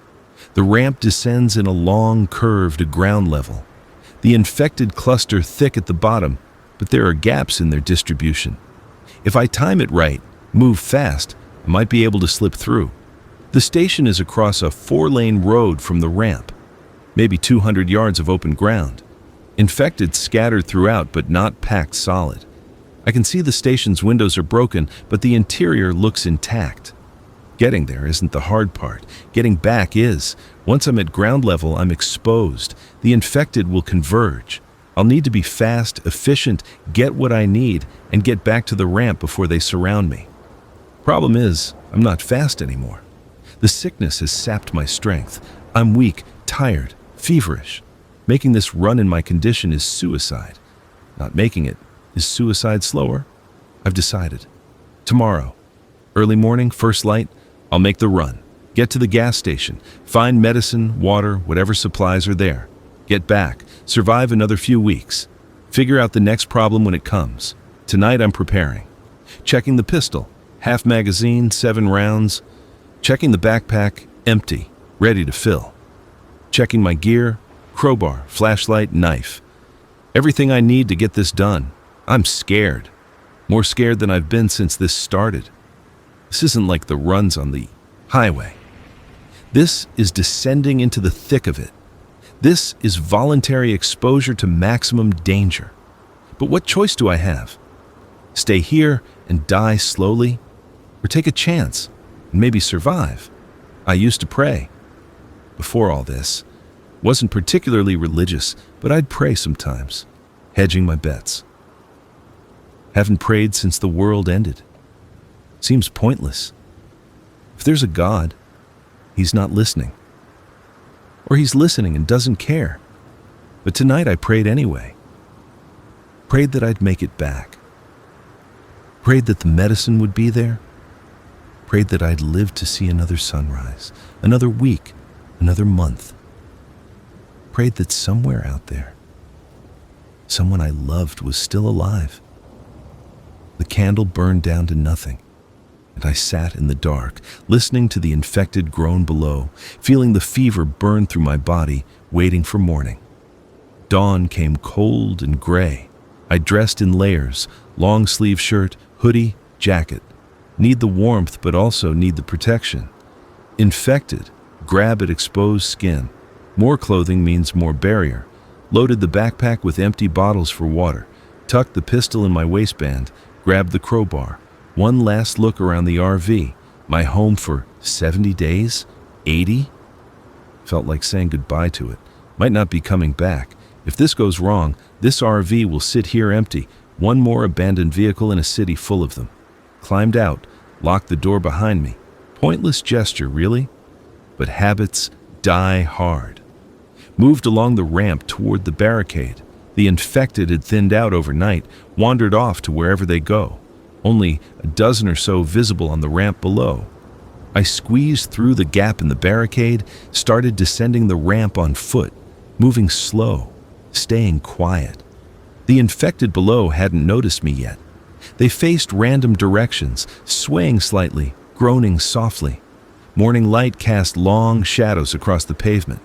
The ramp descends in a long curve to ground level. The infected cluster thick at the bottom, but there are gaps in their distribution. If I time it right, move fast, I might be able to slip through. The station is across a 4-lane road from the ramp, maybe 200 yards of open ground. Infected scattered throughout, but not packed solid. I can see the station's windows are broken, but the interior looks intact. Getting there isn't the hard part. Getting back is. Once I'm at ground level, I'm exposed. The infected will converge. I'll need to be fast, efficient, get what I need, and get back to the ramp before they surround me. Problem is, I'm not fast anymore. The sickness has sapped my strength. I'm weak, tired, feverish. Making this run in my condition is suicide. Not making it is suicide slower. I've decided. Tomorrow, early morning, first light, I'll make the run. Get to the gas station, find medicine, water, whatever supplies are there. Get back, survive another few weeks. Figure out the next problem when it comes. Tonight I'm preparing. Checking the pistol, half magazine, 7 rounds. Checking the backpack, empty, ready to fill. Checking my gear, crowbar, flashlight, knife. Everything I need to get this done. I'm scared. More scared than I've been since this started. This isn't like the runs on the highway. This is descending into the thick of it. This is voluntary exposure to maximum danger. But what choice do I have? Stay here and die slowly? Or take a chance and maybe survive? I used to pray. Before all this, wasn't particularly religious, but I'd pray sometimes, hedging my bets. Haven't prayed since the world ended. Seems pointless. If there's a God, he's not listening. Or he's listening and doesn't care. But tonight I prayed anyway. Prayed that I'd make it back. Prayed that the medicine would be there. Prayed that I'd live to see another sunrise, another week, another month. Prayed that somewhere out there, someone I loved was still alive. The candle burned down to nothing, and I sat in the dark, listening to the infected groan below, feeling the fever burn through my body, waiting for morning. Dawn came cold and gray. I dressed in layers, long-sleeve shirt, hoodie, jacket. Need the warmth, but also need the protection. Infected, grab at exposed skin. More clothing means more barrier. Loaded the backpack with empty bottles for water. Tucked the pistol in my waistband. Grabbed the crowbar. One last look around the RV. My home for 70 days? 80? Felt like saying goodbye to it. Might not be coming back. If this goes wrong, this RV will sit here empty. One more abandoned vehicle in a city full of them. Climbed out, locked the door behind me. Pointless gesture, really? But habits die hard. Moved along the ramp toward the barricade. The infected had thinned out overnight, wandered off to wherever they go. Only a dozen or so visible on the ramp below. I squeezed through the gap in the barricade, started descending the ramp on foot, moving slow, staying quiet. The infected below hadn't noticed me yet. They faced random directions, swaying slightly, groaning softly. Morning light cast long shadows across the pavement.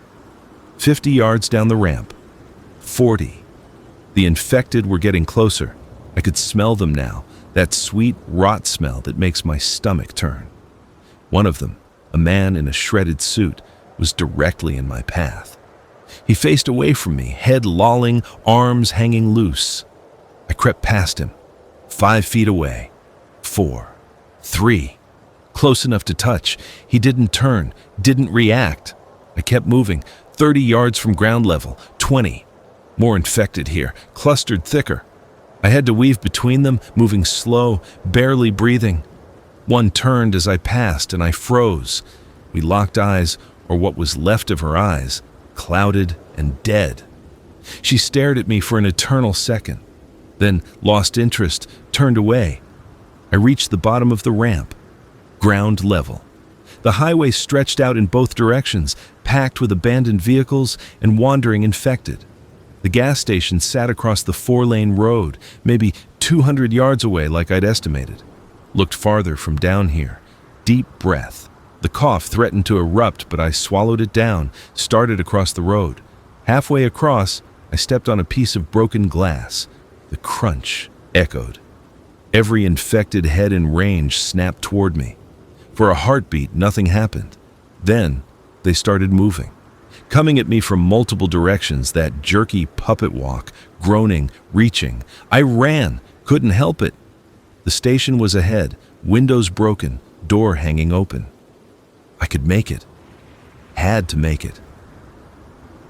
50 yards down the ramp. 40. The infected were getting closer. I could smell them now, that sweet rot smell that makes my stomach turn. One of them, a man in a shredded suit, was directly in my path. He faced away from me, head lolling, arms hanging loose. I crept past him, 5 feet away. 4. 3. Close enough to touch. He didn't turn, didn't react. I kept moving, 30 yards from ground level, 20. More infected here, clustered thicker. I had to weave between them, moving slow, barely breathing. One turned as I passed, and I froze. We locked eyes, or what was left of her eyes, clouded and dead. She stared at me for an eternal second, then lost interest, turned away. I reached the bottom of the ramp, ground level. The highway stretched out in both directions, packed with abandoned vehicles and wandering infected. The gas station sat across the 4-lane road, maybe 200 yards away like I'd estimated. Looked farther from down here. Deep breath. The cough threatened to erupt, but I swallowed it down, started across the road. Halfway across, I stepped on a piece of broken glass. The crunch echoed. Every infected head in range snapped toward me. For a heartbeat, nothing happened. Then, they started moving. Coming at me from multiple directions, that jerky puppet walk, groaning, reaching. I ran, couldn't help it. The station was ahead, windows broken, door hanging open. I could make it. Had to make it.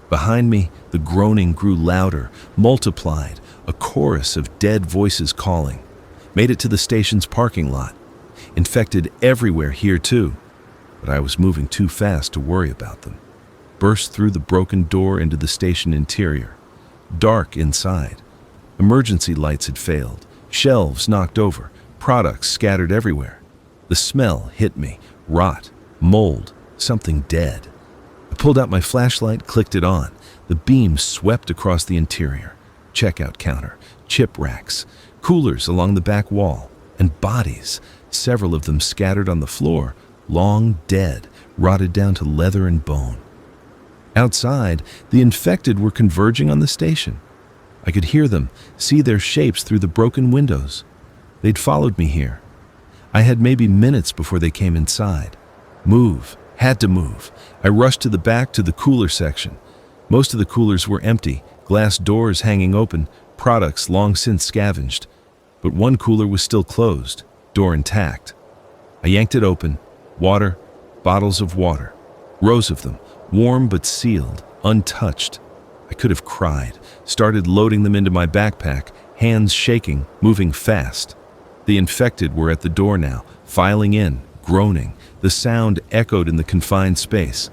Behind me, the groaning grew louder, multiplied, a chorus of dead voices calling. Made it to the station's parking lot. Infected everywhere here too, but I was moving too fast to worry about them. Burst through the broken door into the station interior. Dark inside. Emergency lights had failed. Shelves knocked over. Products scattered everywhere. The smell hit me. Rot. Mold. Something dead. I pulled out my flashlight, clicked it on. The beam swept across the interior. Checkout counter. Chip racks. Coolers along the back wall. And bodies. Several of them scattered on the floor. Long dead. Rotted down to leather and bone. Outside, the infected were converging on the station. I could hear them, see their shapes through the broken windows. They'd followed me here. I had maybe minutes before they came inside. Move. Had to move. I rushed to the back to the cooler section. Most of the coolers were empty, glass doors hanging open, products long since scavenged. But one cooler was still closed, door intact. I yanked it open. Water, bottles of water, rows of them, warm but sealed, untouched. I could have cried, started loading them into my backpack, hands shaking, moving fast. The infected were at the door now, filing in, groaning. The sound echoed in the confined space.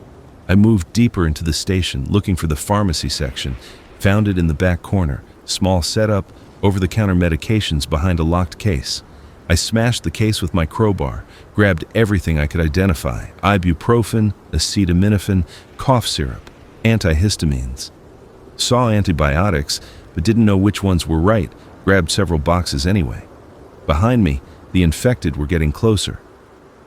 I moved deeper into the station, looking for the pharmacy section, found it in the back corner, small setup, over-the-counter medications behind a locked case. I smashed the case with my crowbar, grabbed everything I could identify: ibuprofen, acetaminophen, cough syrup, antihistamines. Saw antibiotics, but didn't know which ones were right, grabbed several boxes anyway. Behind me, the infected were getting closer.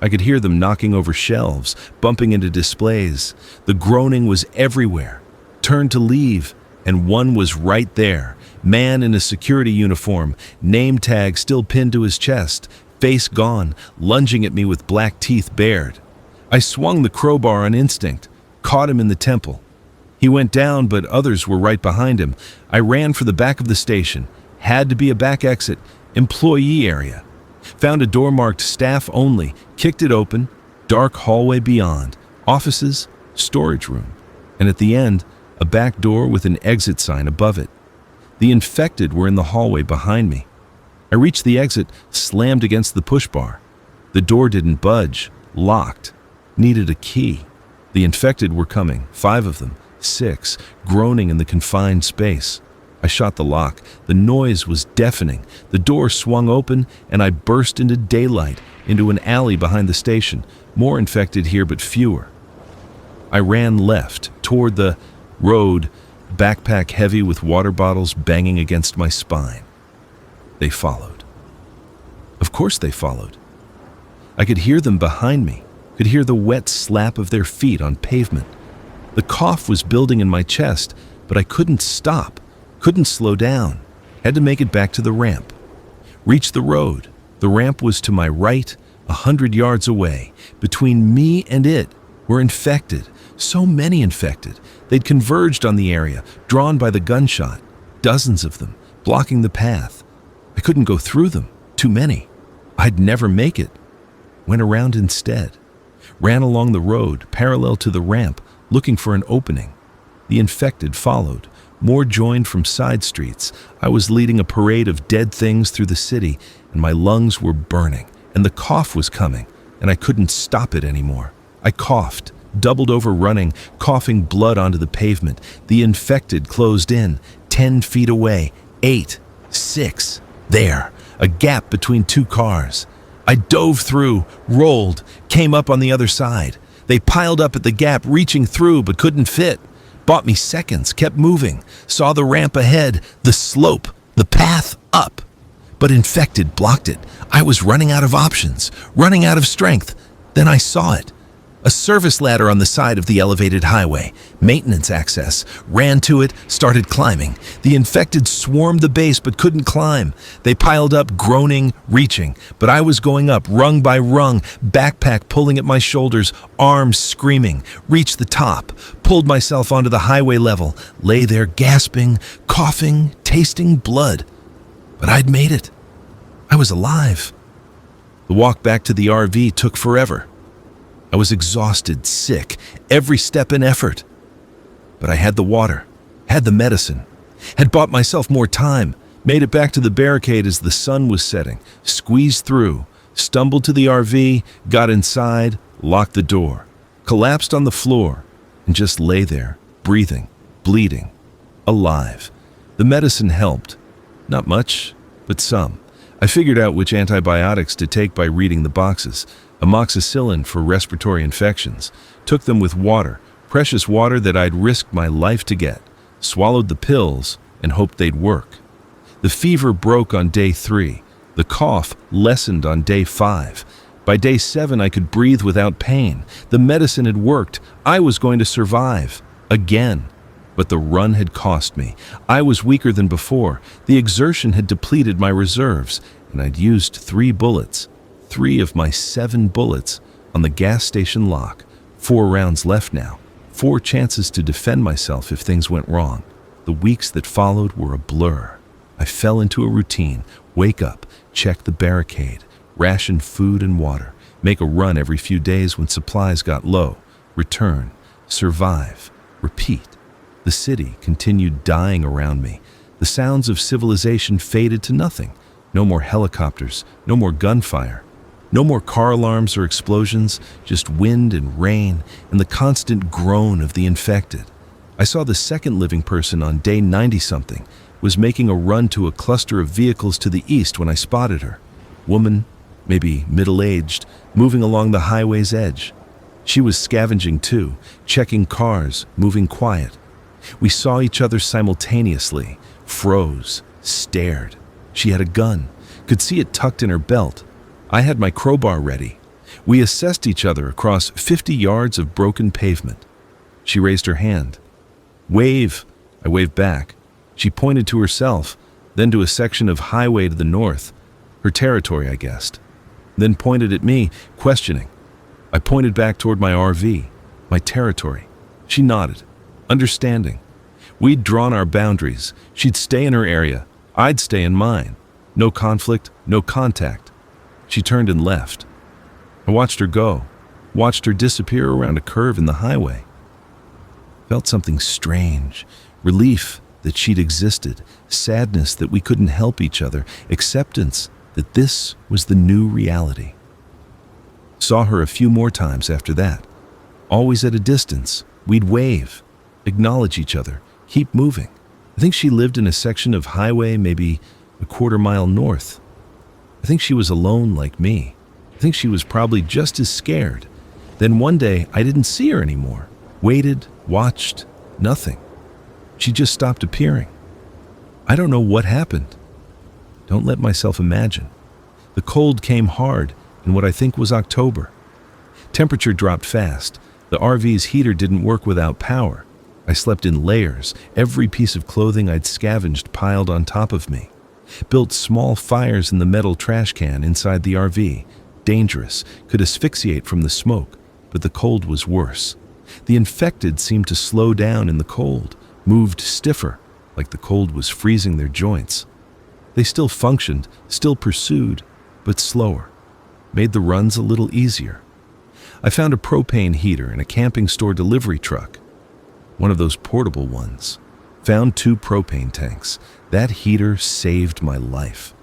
I could hear them knocking over shelves, bumping into displays. The groaning was everywhere. Turned to leave, and one was right there. Man in a security uniform, name tag still pinned to his chest, face gone, lunging at me with black teeth bared. I swung the crowbar on instinct, caught him in the temple. He went down, but others were right behind him. I ran for the back of the station. Had to be a back exit, employee area. Found a door marked staff only, kicked it open, dark hallway beyond, offices, storage room, and at the end, a back door with an exit sign above it. The infected were in the hallway behind me. I reached the exit, slammed against the push bar. The door didn't budge, locked, needed a key. The infected were coming, 5 of them, 6, groaning in the confined space. I shot the lock. The noise was deafening. The door swung open, and I burst into daylight, into an alley behind the station. More infected here, but fewer. I ran left, toward the road, backpack heavy with water bottles banging against my spine. They followed. Of course they followed. I could hear them behind me, could hear the wet slap of their feet on pavement. The cough was building in my chest, but I couldn't stop, couldn't slow down. Had to make it back to the ramp. Reached the road. The ramp was to my right, 100 yards away. Between me and it were infected, so many infected. They'd converged on the area, drawn by the gunshot. Dozens of them, blocking the path. I couldn't go through them, too many. I'd never make it. Went around instead. Ran along the road, parallel to the ramp, looking for an opening. The infected followed. More joined from side streets. I was leading a parade of dead things through the city, and my lungs were burning, and the cough was coming, and I couldn't stop it anymore. I coughed, doubled over running, coughing blood onto the pavement. The infected closed in, 10 feet away, 8, 6, there, a gap between 2 cars. I dove through, rolled, came up on the other side. They piled up at the gap, reaching through but couldn't fit. Bought me seconds, kept moving, saw the ramp ahead, the slope, the path up. But infected blocked it. I was running out of options, running out of strength. Then I saw it. A service ladder on the side of the elevated highway, maintenance access. Ran to it, started climbing. The infected swarmed the base but couldn't climb. They piled up, groaning, reaching. But I was going up, rung by rung, backpack pulling at my shoulders, arms screaming. Reached the top, pulled myself onto the highway level, lay there gasping, coughing, tasting blood. But I'd made it. I was alive. The walk back to the RV took forever. I was exhausted, sick, every step an effort. But I had the water, had the medicine, had bought myself more time, made it back to the barricade as the sun was setting, squeezed through, stumbled to the RV, got inside, locked the door, collapsed on the floor, and just lay there, breathing, bleeding, alive. The medicine helped. Not much, but some. I figured out which antibiotics to take by reading the boxes. Amoxicillin for respiratory infections. Took them with water, precious water that I'd risked my life to get. Swallowed the pills and hoped they'd work. The fever broke on day 3. The cough lessened on day 5. By day 7, I could breathe without pain. The medicine had worked. I was going to survive. Again. But the run had cost me. I was weaker than before. The exertion had depleted my reserves, and I'd used 3 bullets. 3 of my 7 bullets on the gas station lock. 4 rounds left now. 4 chances to defend myself if things went wrong. The weeks that followed were a blur. I fell into a routine: wake up, check the barricade, ration food and water, make a run every few days when supplies got low, return, survive, repeat. The city continued dying around me. The sounds of civilization faded to nothing. No more helicopters, no more gunfire, no more car alarms or explosions, just wind and rain and the constant groan of the infected. I saw the second living person on day 90-something was making a run to a cluster of vehicles to the east when I spotted her. Woman, maybe middle-aged, moving along the highway's edge. She was scavenging too, checking cars, moving quiet. We saw each other simultaneously, froze, stared. She had a gun, could see it tucked in her belt. I had my crowbar ready. We assessed each other across 50 yards of broken pavement. She raised her hand. Wave, I waved back. She pointed to herself, then to a section of highway to the north. Her territory, I guessed. Then pointed at me, questioning. I pointed back toward my RV, my territory. She nodded, understanding. We'd drawn our boundaries. She'd stay in her area. I'd stay in mine. No conflict, no contact. She turned and left. I watched her go, watched her disappear around a curve in the highway. Felt something strange, relief that she'd existed, sadness that we couldn't help each other, acceptance that this was the new reality. Saw her a few more times after that. Always at a distance, we'd wave, acknowledge each other, keep moving. I think she lived in a section of highway maybe a quarter-mile north. I think she was alone like me. I think she was probably just as scared. Then one day, I didn't see her anymore. Waited, watched, nothing. She just stopped appearing. I don't know what happened. Don't let myself imagine. The cold came hard in what I think was October. Temperature dropped fast. The RV's heater didn't work without power. I slept in layers, every piece of clothing I'd scavenged piled on top of me. Built small fires in the metal trash can inside the RV. Dangerous, could asphyxiate from the smoke, but the cold was worse. The infected seemed to slow down in the cold, moved stiffer, like the cold was freezing their joints. They still functioned, still pursued, but slower. Made the runs a little easier. I found a propane heater in a camping store delivery truck. One of those portable ones. Found 2 propane tanks. That heater saved my life.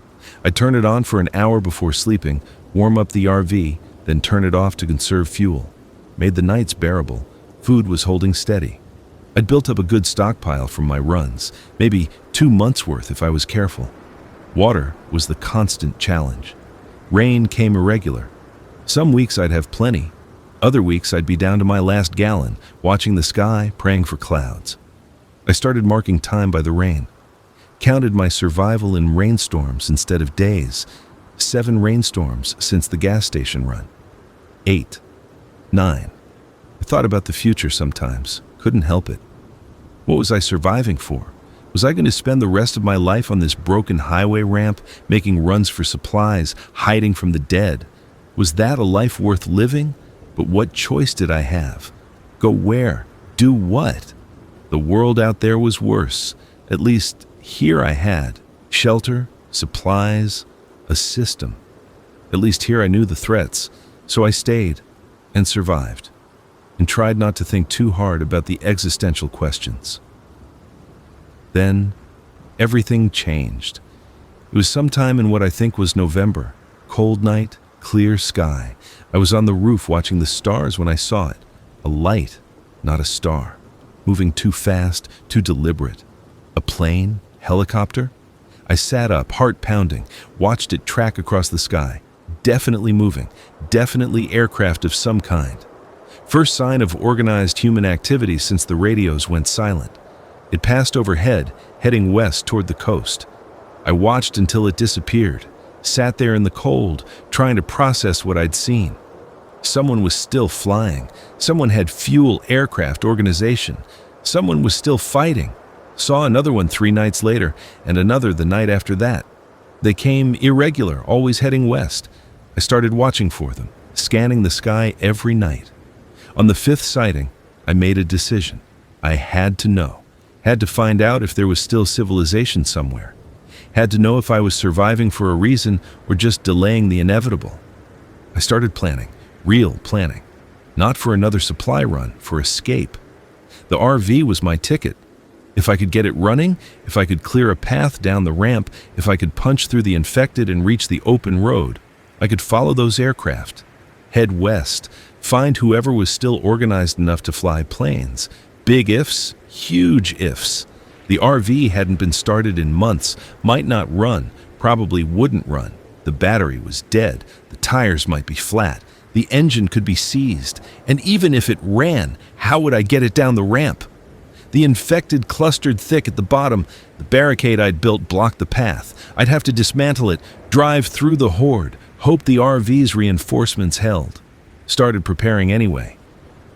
I turned it on for an hour before sleeping, warm up the RV, then turn it off to conserve fuel. Made the nights bearable. Food was holding steady. I'd built up a good stockpile from my runs, maybe 2 months' worth if I was careful. Water was the constant challenge. Rain came irregular. Some weeks I'd have plenty. Other weeks I'd be down to my last gallon, watching the sky, praying for clouds. I started marking time by the rain. Counted my survival in rainstorms instead of days. 7 rainstorms since the gas station run. 8. 9. I thought about the future sometimes. Couldn't help it. What was I surviving for? Was I going to spend the rest of my life on this broken highway ramp, making runs for supplies, hiding from the dead? Was that a life worth living? But what choice did I have? Go where? Do what? The world out there was worse. At least here I had shelter, supplies, a system. At least here I knew the threats, so I stayed and survived and tried not to think too hard about the existential questions. Then, everything changed. It was sometime in what I think was November. Cold night, clear sky. I was on the roof watching the stars when I saw it. A light, not a star. Moving too fast, too deliberate. A plane? Helicopter? I sat up, heart pounding, watched it track across the sky. Definitely moving. Definitely aircraft of some kind. First sign of organized human activity since the radios went silent. It passed overhead, heading west toward the coast. I watched until it disappeared, sat there in the cold, trying to process what I'd seen. Someone was still flying. Someone had fuel aircraft organization. Someone was still fighting. Saw another one 3 nights later, and another the night after that. They came irregular, always heading west. I started watching for them, scanning the sky every night. On the 5th sighting, I made a decision. I had to know. Had to find out if there was still civilization somewhere. Had to know if I was surviving for a reason or just delaying the inevitable. I started planning, real planning. Not for another supply run, for escape. The RV was my ticket. If I could get it running, if I could clear a path down the ramp, if I could punch through the infected and reach the open road, I could follow those aircraft. Head west, find whoever was still organized enough to fly planes. Big ifs, huge ifs. The RV hadn't been started in months, might not run, probably wouldn't run. The battery was dead, the tires might be flat, the engine could be seized, and even if it ran, how would I get it down the ramp? The infected clustered thick at the bottom. The barricade I'd built blocked the path. I'd have to dismantle it, drive through the horde, hope the RV's reinforcements held. Started preparing anyway.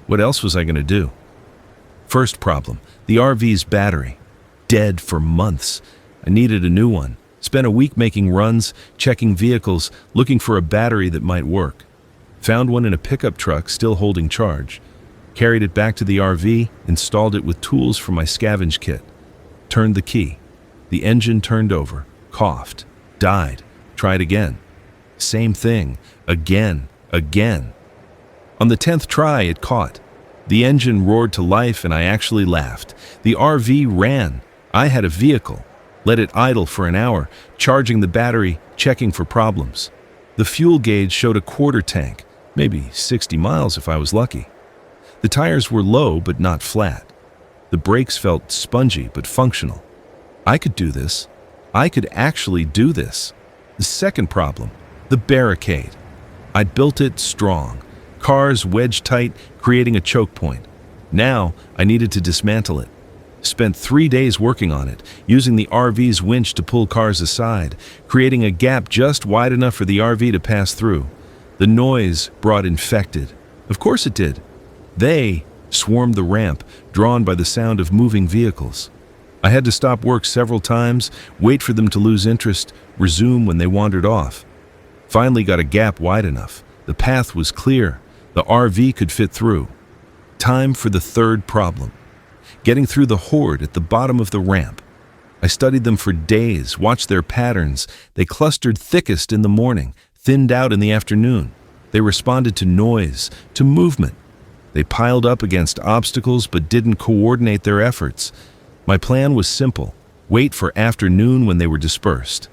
What else was I going to do? First problem, the RV's battery. Dead for months. I needed a new one. Spent a week making runs, checking vehicles, looking for a battery that might work. Found one in a pickup truck still holding charge. Carried it back to the RV, installed it with tools from my scavenge kit. Turned the key. The engine turned over, coughed, died. Tried again. Same thing, again. On the 10th try, it caught. The engine roared to life and I actually laughed. The RV ran. I had a vehicle. Let it idle for an hour, charging the battery, checking for problems. The fuel gauge showed a quarter tank, maybe 60 miles if I was lucky. The tires were low but not flat. The brakes felt spongy but functional. I could do this. I could actually do this. The second problem, the barricade. I'd built it strong. Cars wedged tight, creating a choke point. Now I needed to dismantle it. Spent 3 days working on it, using the RV's winch to pull cars aside, creating a gap just wide enough for the RV to pass through. The noise brought infected. Of course it did. They swarmed the ramp, drawn by the sound of moving vehicles. I had to stop work several times, wait for them to lose interest, resume when they wandered off. Finally got a gap wide enough. The path was clear. The RV could fit through. Time for the third problem. Getting through the horde at the bottom of the ramp. I studied them for days, watched their patterns. They clustered thickest in the morning, thinned out in the afternoon. They responded to noise, to movement. They piled up against obstacles but didn't coordinate their efforts. My plan was simple. Wait for afternoon when they were dispersed.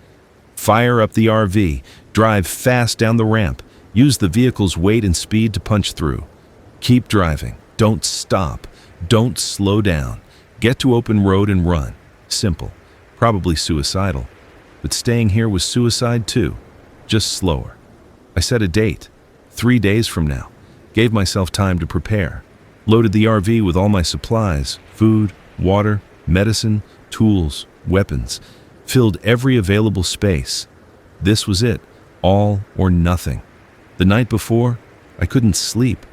Fire up the RV, drive fast down the ramp, use the vehicle's weight and speed to punch through. Keep driving. Don't stop. Don't slow down. Get to open road and run. Simple. Probably suicidal. But staying here was suicide too. Just slower. I set a date. 3 days from now. Gave myself time to prepare. Loaded the RV with all my supplies, food, water, medicine, tools, weapons. Filled every available space. This was it. All or nothing. The night before, I couldn't sleep.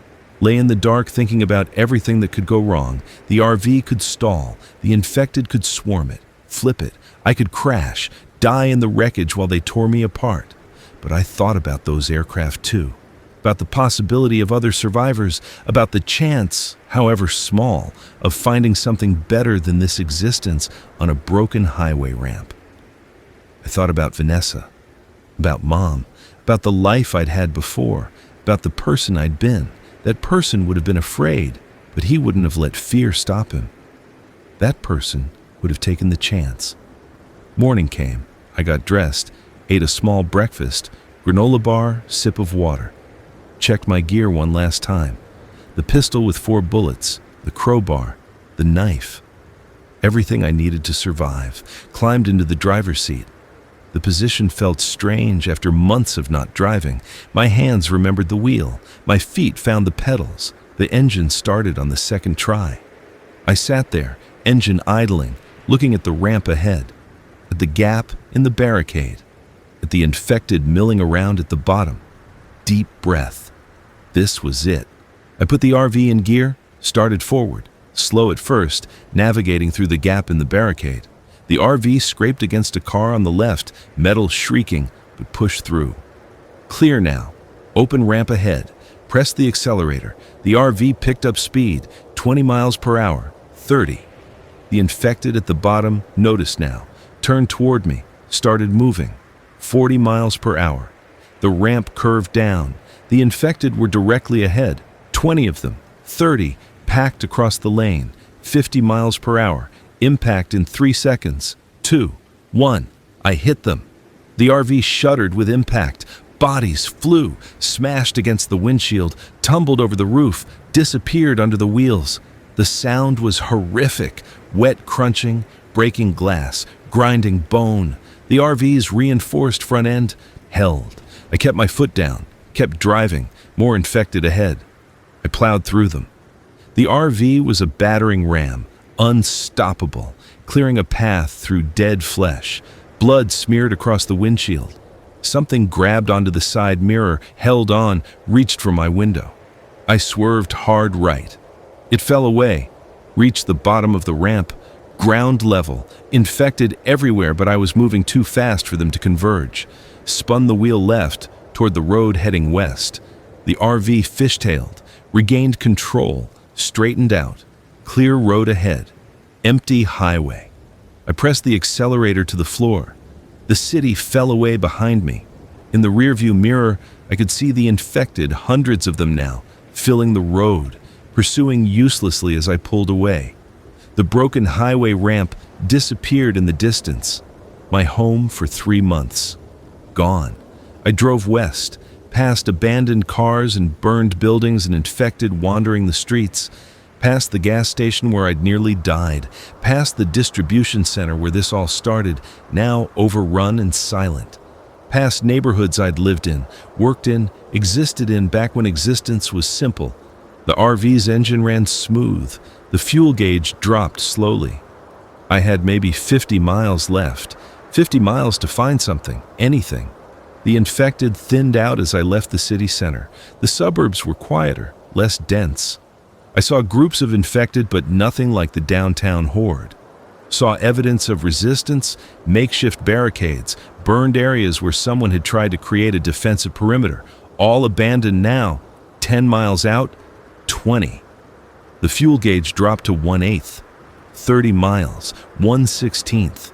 Lay in the dark thinking about everything that could go wrong. The RV could stall. The infected could swarm it, flip it. I could crash, die in the wreckage while they tore me apart. But I thought about those aircraft too. About the possibility of other survivors, about the chance, however small, of finding something better than this existence on a broken highway ramp. I thought about Vanessa, about Mom, about the life I'd had before, about the person I'd been. That person would have been afraid, but he wouldn't have let fear stop him. That person would have taken the chance. Morning came. I got dressed, ate a small breakfast, granola bar, sip of water. Checked my gear one last time. The pistol with 4 bullets, the crowbar, the knife. Everything I needed to survive. Climbed into the driver's seat. The position felt strange after months of not driving. My hands remembered the wheel. My feet found the pedals. The engine started on the second try. I sat there, engine idling, looking at the ramp ahead, at the gap in the barricade, at the infected milling around at the bottom. Deep breath. This was it. I put the RV in gear, started forward, slow at first, navigating through the gap in the barricade. The RV scraped against a car on the left, metal shrieking, but pushed through. Clear now. Open ramp ahead. Pressed the accelerator. The RV picked up speed, 20 miles per hour, 30. The infected at the bottom noticed now, turned toward me, started moving, 40 miles per hour. The ramp curved down. The infected were directly ahead, 20 of them, 30, packed across the lane, 50 miles per hour, impact in 3 seconds, 2, 1. I hit them. The RV shuddered with impact. Bodies flew, smashed against the windshield, tumbled over the roof, disappeared under the wheels. The sound was horrific, wet crunching, breaking glass, grinding bone. The RV's reinforced front end held. I kept my foot down, kept driving, more infected ahead. I plowed through them. The RV was a battering ram, unstoppable, clearing a path through dead flesh. Blood smeared across the windshield. Something grabbed onto the side mirror, held on, reached for my window. I swerved hard right. It fell away, reached the bottom of the ramp, ground level, infected everywhere, but I was moving too fast for them to converge. Spun the wheel left, toward the road heading west. The RV fishtailed, regained control, straightened out. Clear road ahead. Empty highway. I pressed the accelerator to the floor. The city fell away behind me. In the rearview mirror, I could see the infected, hundreds of them now, filling the road, pursuing uselessly as I pulled away. The broken highway ramp disappeared in the distance. My home for 3 months. Gone. I drove west, past abandoned cars and burned buildings and infected wandering the streets, past the gas station where I'd nearly died, past the distribution center where this all started, now overrun and silent, past neighborhoods I'd lived in, worked in, existed in back when existence was simple. The RV's engine ran smooth. The fuel gauge dropped slowly. I had maybe 50 miles left, 50 miles to find something, anything. The infected thinned out as I left the city center. The suburbs were quieter, less dense. I saw groups of infected, but nothing like the downtown horde. Saw evidence of resistance, makeshift barricades, burned areas where someone had tried to create a defensive perimeter, all abandoned now. 10 miles out, 20. The fuel gauge dropped to 1/8. 30 miles, 1/16.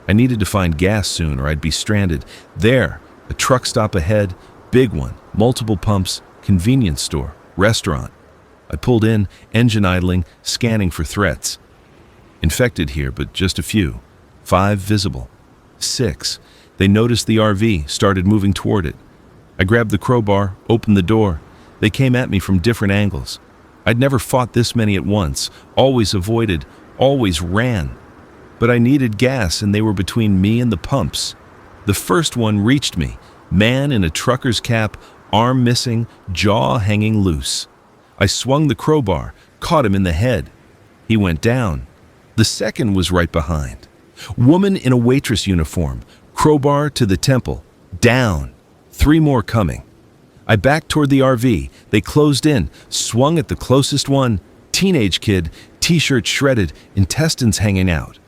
I needed to find gas soon or I'd be stranded. There, a truck stop ahead, big one, multiple pumps, convenience store, restaurant. I pulled in, engine idling, scanning for threats. Infected here, but just a few. 5 visible. 6. They noticed the RV, started moving toward it. I grabbed the crowbar, opened the door. They came at me from different angles. I'd never fought this many at once, always avoided, always ran. But I needed gas and they were between me and the pumps. The first one reached me, man in a trucker's cap, arm missing, jaw hanging loose. I swung the crowbar, caught him in the head. He went down. The second was right behind. Woman in a waitress uniform, crowbar to the temple, down. 3 more coming. I backed toward the RV. They closed in, swung at the closest one. Teenage kid, t-shirt shredded, intestines hanging out.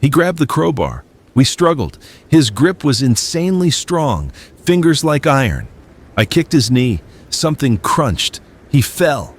He grabbed the crowbar. We struggled. His grip was insanely strong, fingers like iron. I kicked his knee. Something crunched. He fell.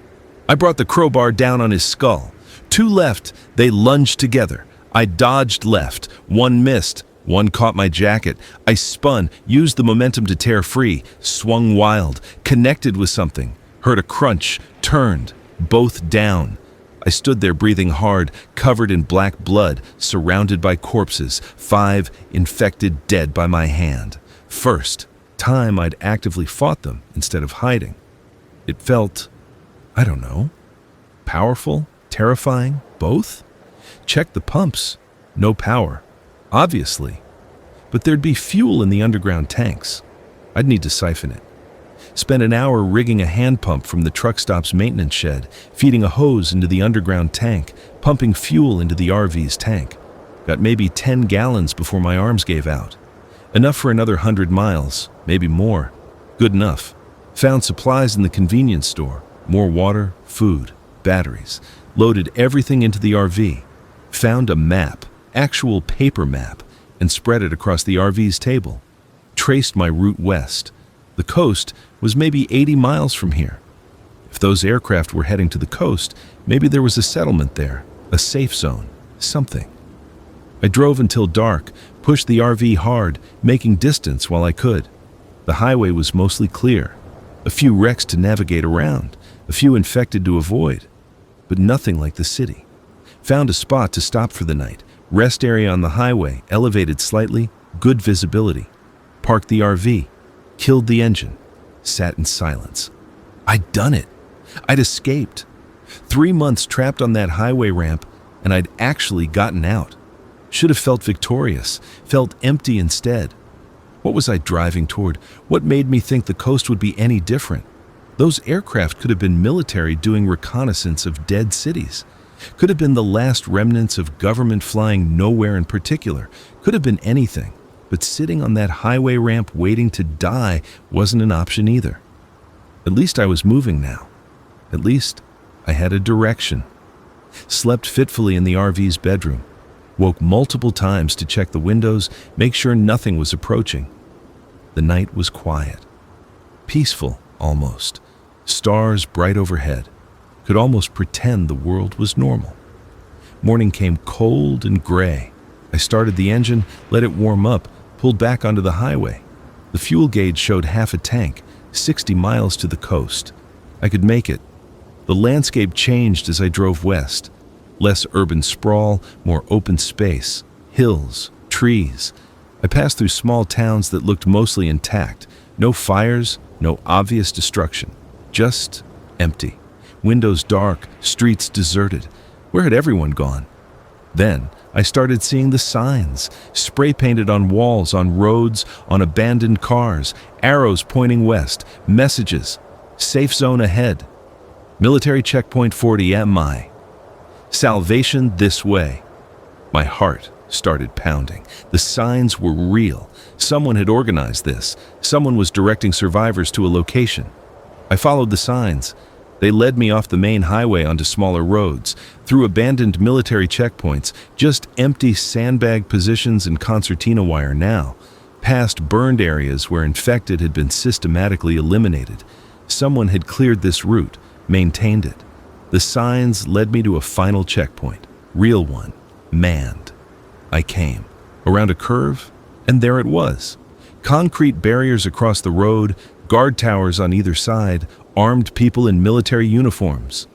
I brought the crowbar down on his skull. 2 left. They lunged together. I dodged left. 1 missed. 1 caught my jacket. I spun, used the momentum to tear free, swung wild, connected with something, heard a crunch, turned, both down. I stood there breathing hard, covered in black blood, surrounded by corpses, 5 infected dead by my hand. First time I'd actively fought them instead of hiding. It felt, I don't know, powerful, terrifying, both? Checked the pumps. No power. Obviously. But there'd be fuel in the underground tanks. I'd need to siphon it. Spent an hour rigging a hand pump from the truck stop's maintenance shed, feeding a hose into the underground tank, pumping fuel into the RV's tank. Got maybe 10 gallons before my arms gave out. Enough for another 100 miles, maybe more. Good enough. Found supplies in the convenience store. More water, food, batteries. Loaded everything into the RV. Found a map, actual paper map, and spread it across the RV's table. Traced my route west. The coast was maybe 80 miles from here. If those aircraft were heading to the coast, maybe there was a settlement there, a safe zone, something. I drove until dark, pushed the RV hard, making distance while I could. The highway was mostly clear. A few wrecks to navigate around, a few infected to avoid, but nothing like the city. Found a spot to stop for the night. Rest area on the highway, elevated slightly, good visibility. Parked the RV, killed the engine, sat in silence. I'd done it. I'd escaped. 3 months trapped on that highway ramp, and I'd actually gotten out. Should have felt victorious, felt empty instead. What was I driving toward? What made me think the coast would be any different? Those aircraft could have been military doing reconnaissance of dead cities. Could have been the last remnants of government flying nowhere in particular. Could have been anything. But sitting on that highway ramp waiting to die wasn't an option either. At least I was moving now. At least I had a direction. Slept fitfully in the RV's bedroom. Woke multiple times to check the windows, make sure nothing was approaching. The night was quiet. Peaceful, almost. Stars bright overhead. Could almost pretend the world was normal. Morning came cold and gray. I started the engine, let it warm up, pulled back onto the highway. The fuel gauge showed half a tank, 60 miles to the coast. I could make it. The landscape changed as I drove west. Less urban sprawl, more open space, hills, trees. I passed through small towns that looked mostly intact. No fires, no obvious destruction. Just empty. Windows dark, streets deserted. Where had everyone gone? Then I started seeing the signs, spray painted on walls, on roads, on abandoned cars, arrows pointing west, messages, safe zone ahead, military checkpoint 40 MI, salvation this way. My heart started pounding. The signs were real. Someone had organized this. Someone was directing survivors to a location. I followed the signs. They led me off the main highway onto smaller roads, through abandoned military checkpoints, just empty sandbag positions and concertina wire now, past burned areas where infected had been systematically eliminated. Someone had cleared this route, maintained it. The signs led me to a final checkpoint, real one, manned. I came, around a curve, and there it was. Concrete barriers across the road, guard towers on either side, armed people in military uniforms.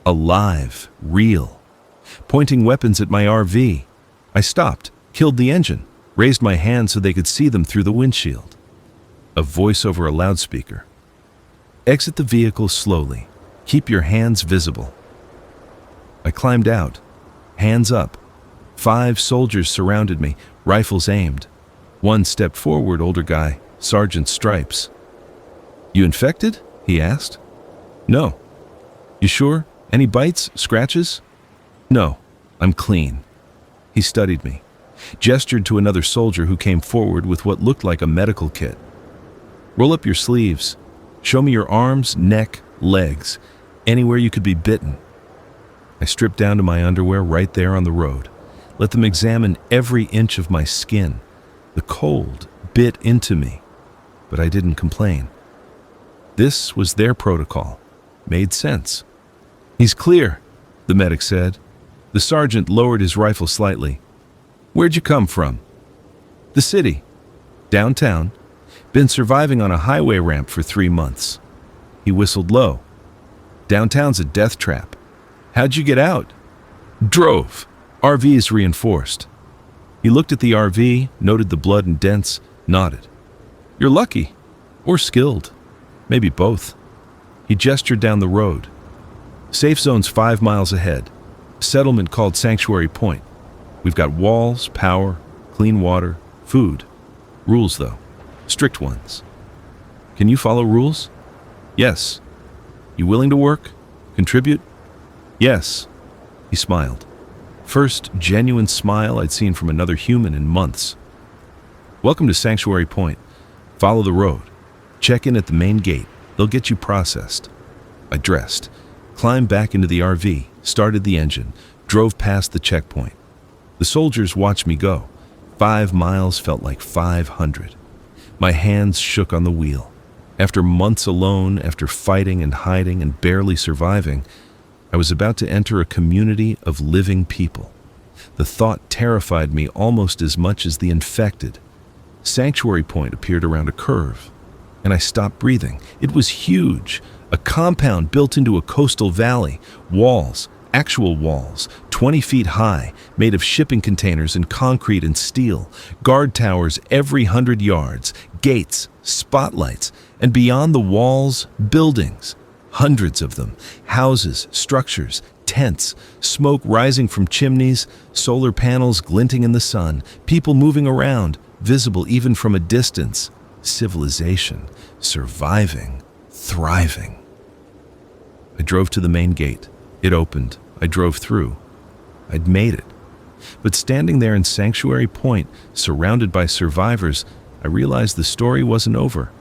Alive, real. Pointing weapons at my RV. I stopped, killed the engine, raised my hand so they could see them through the windshield. A voice over a loudspeaker. Exit the vehicle slowly. Keep your hands visible. I climbed out, hands up. 5 soldiers surrounded me, rifles aimed. One stepped forward, older guy, sergeant stripes. You infected? He asked. No. You sure? Any bites? Scratches? No, I'm clean. He studied me, gestured to another soldier who came forward with what looked like a medical kit. Roll up your sleeves. Show me your arms, neck, legs, anywhere you could be bitten. I stripped down to my underwear right there on the road. Let them examine every inch of my skin. The cold bit into me, but I didn't complain. This was their protocol. Made sense. He's clear, the medic said. The sergeant lowered his rifle slightly. Where'd you come from? The city. Downtown. Been surviving on a highway ramp for 3 months. He whistled low. Downtown's a death trap. How'd you get out? Drove. RV's reinforced. He looked at the RV, noted the blood and dents, nodded. You're lucky. Or skilled. Maybe both. He gestured down the road. Safe zone's 5 miles ahead. Settlement called Sanctuary Point. We've got walls, power, clean water, food. Rules, though. Strict ones. Can you follow rules? Yes. You willing to work? Contribute? Yes. He smiled. First genuine smile I'd seen from another human in months. Welcome to Sanctuary Point. Follow the road. Check in at the main gate. They'll get you processed. I dressed, climbed back into the RV, started the engine, drove past the checkpoint. The soldiers watched me go. 5 miles felt like 500. My hands shook on the wheel. After months alone, after fighting and hiding and barely surviving, I was about to enter a community of living people. The thought terrified me almost as much as the infected. Sanctuary Point appeared around a curve, and I stopped breathing. It was huge, a compound built into a coastal valley, walls, actual walls, 20 feet high, made of shipping containers and concrete and steel, guard towers every 100 yards, gates, spotlights, and beyond the walls, buildings. Hundreds of them, houses, structures, tents, smoke rising from chimneys, solar panels glinting in the sun, people moving around, visible even from a distance. Civilization, surviving, thriving. I drove to the main gate. It opened. I drove through. I'd made it. But standing there in Sanctuary Point, surrounded by survivors, I realized the story wasn't over.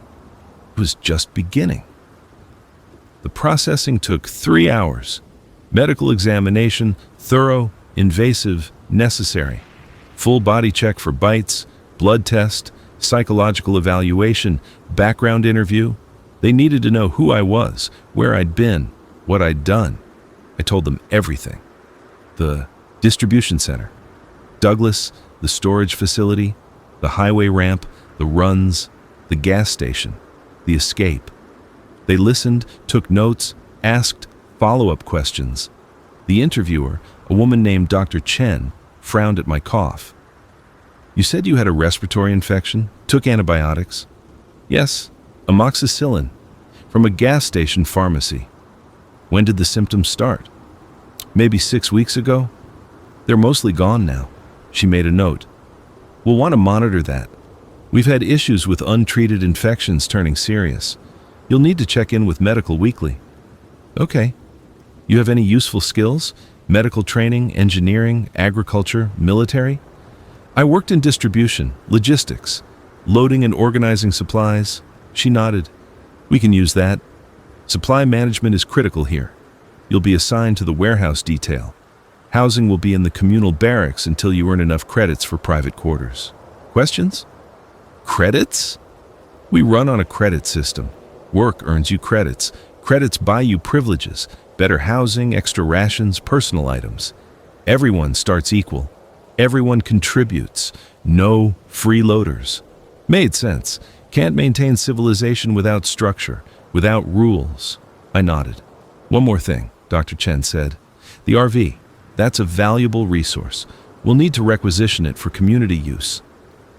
It was just beginning. The processing took 3 hours. Medical examination, thorough, invasive, necessary. Full body check for bites, blood test, psychological evaluation, background interview. They needed to know who I was, where I'd been, what I'd done. I told them everything. The distribution center, Douglas, the storage facility, the highway ramp, the runs, the gas station, the escape. They listened, took notes, asked follow-up questions. The interviewer, a woman named Dr. Chen, frowned at my cough. "You said you had a respiratory infection, took antibiotics?" "Yes, amoxicillin, from a gas station pharmacy." "When did the symptoms start?" "Maybe 6 weeks ago. They're mostly gone now." She made a note. "We'll want to monitor that. We've had issues with untreated infections turning serious. You'll need to check in with medical weekly." "Okay. You have any useful skills? Medical training, engineering, agriculture, military?" "I worked in distribution, logistics, loading and organizing supplies." She nodded. "We can use that. Supply management is critical here. You'll be assigned to the warehouse detail. Housing will be in the communal barracks until you earn enough credits for private quarters." "Questions?" "Credits?" "We run on a credit system. Work earns you credits. Credits buy you privileges, better housing, extra rations, personal items. Everyone starts equal. Everyone contributes. No freeloaders." Made sense. Can't maintain civilization without structure, without rules. I nodded. "One more thing," Dr. Chen said. "The RV, that's a valuable resource. We'll need to requisition it for community use."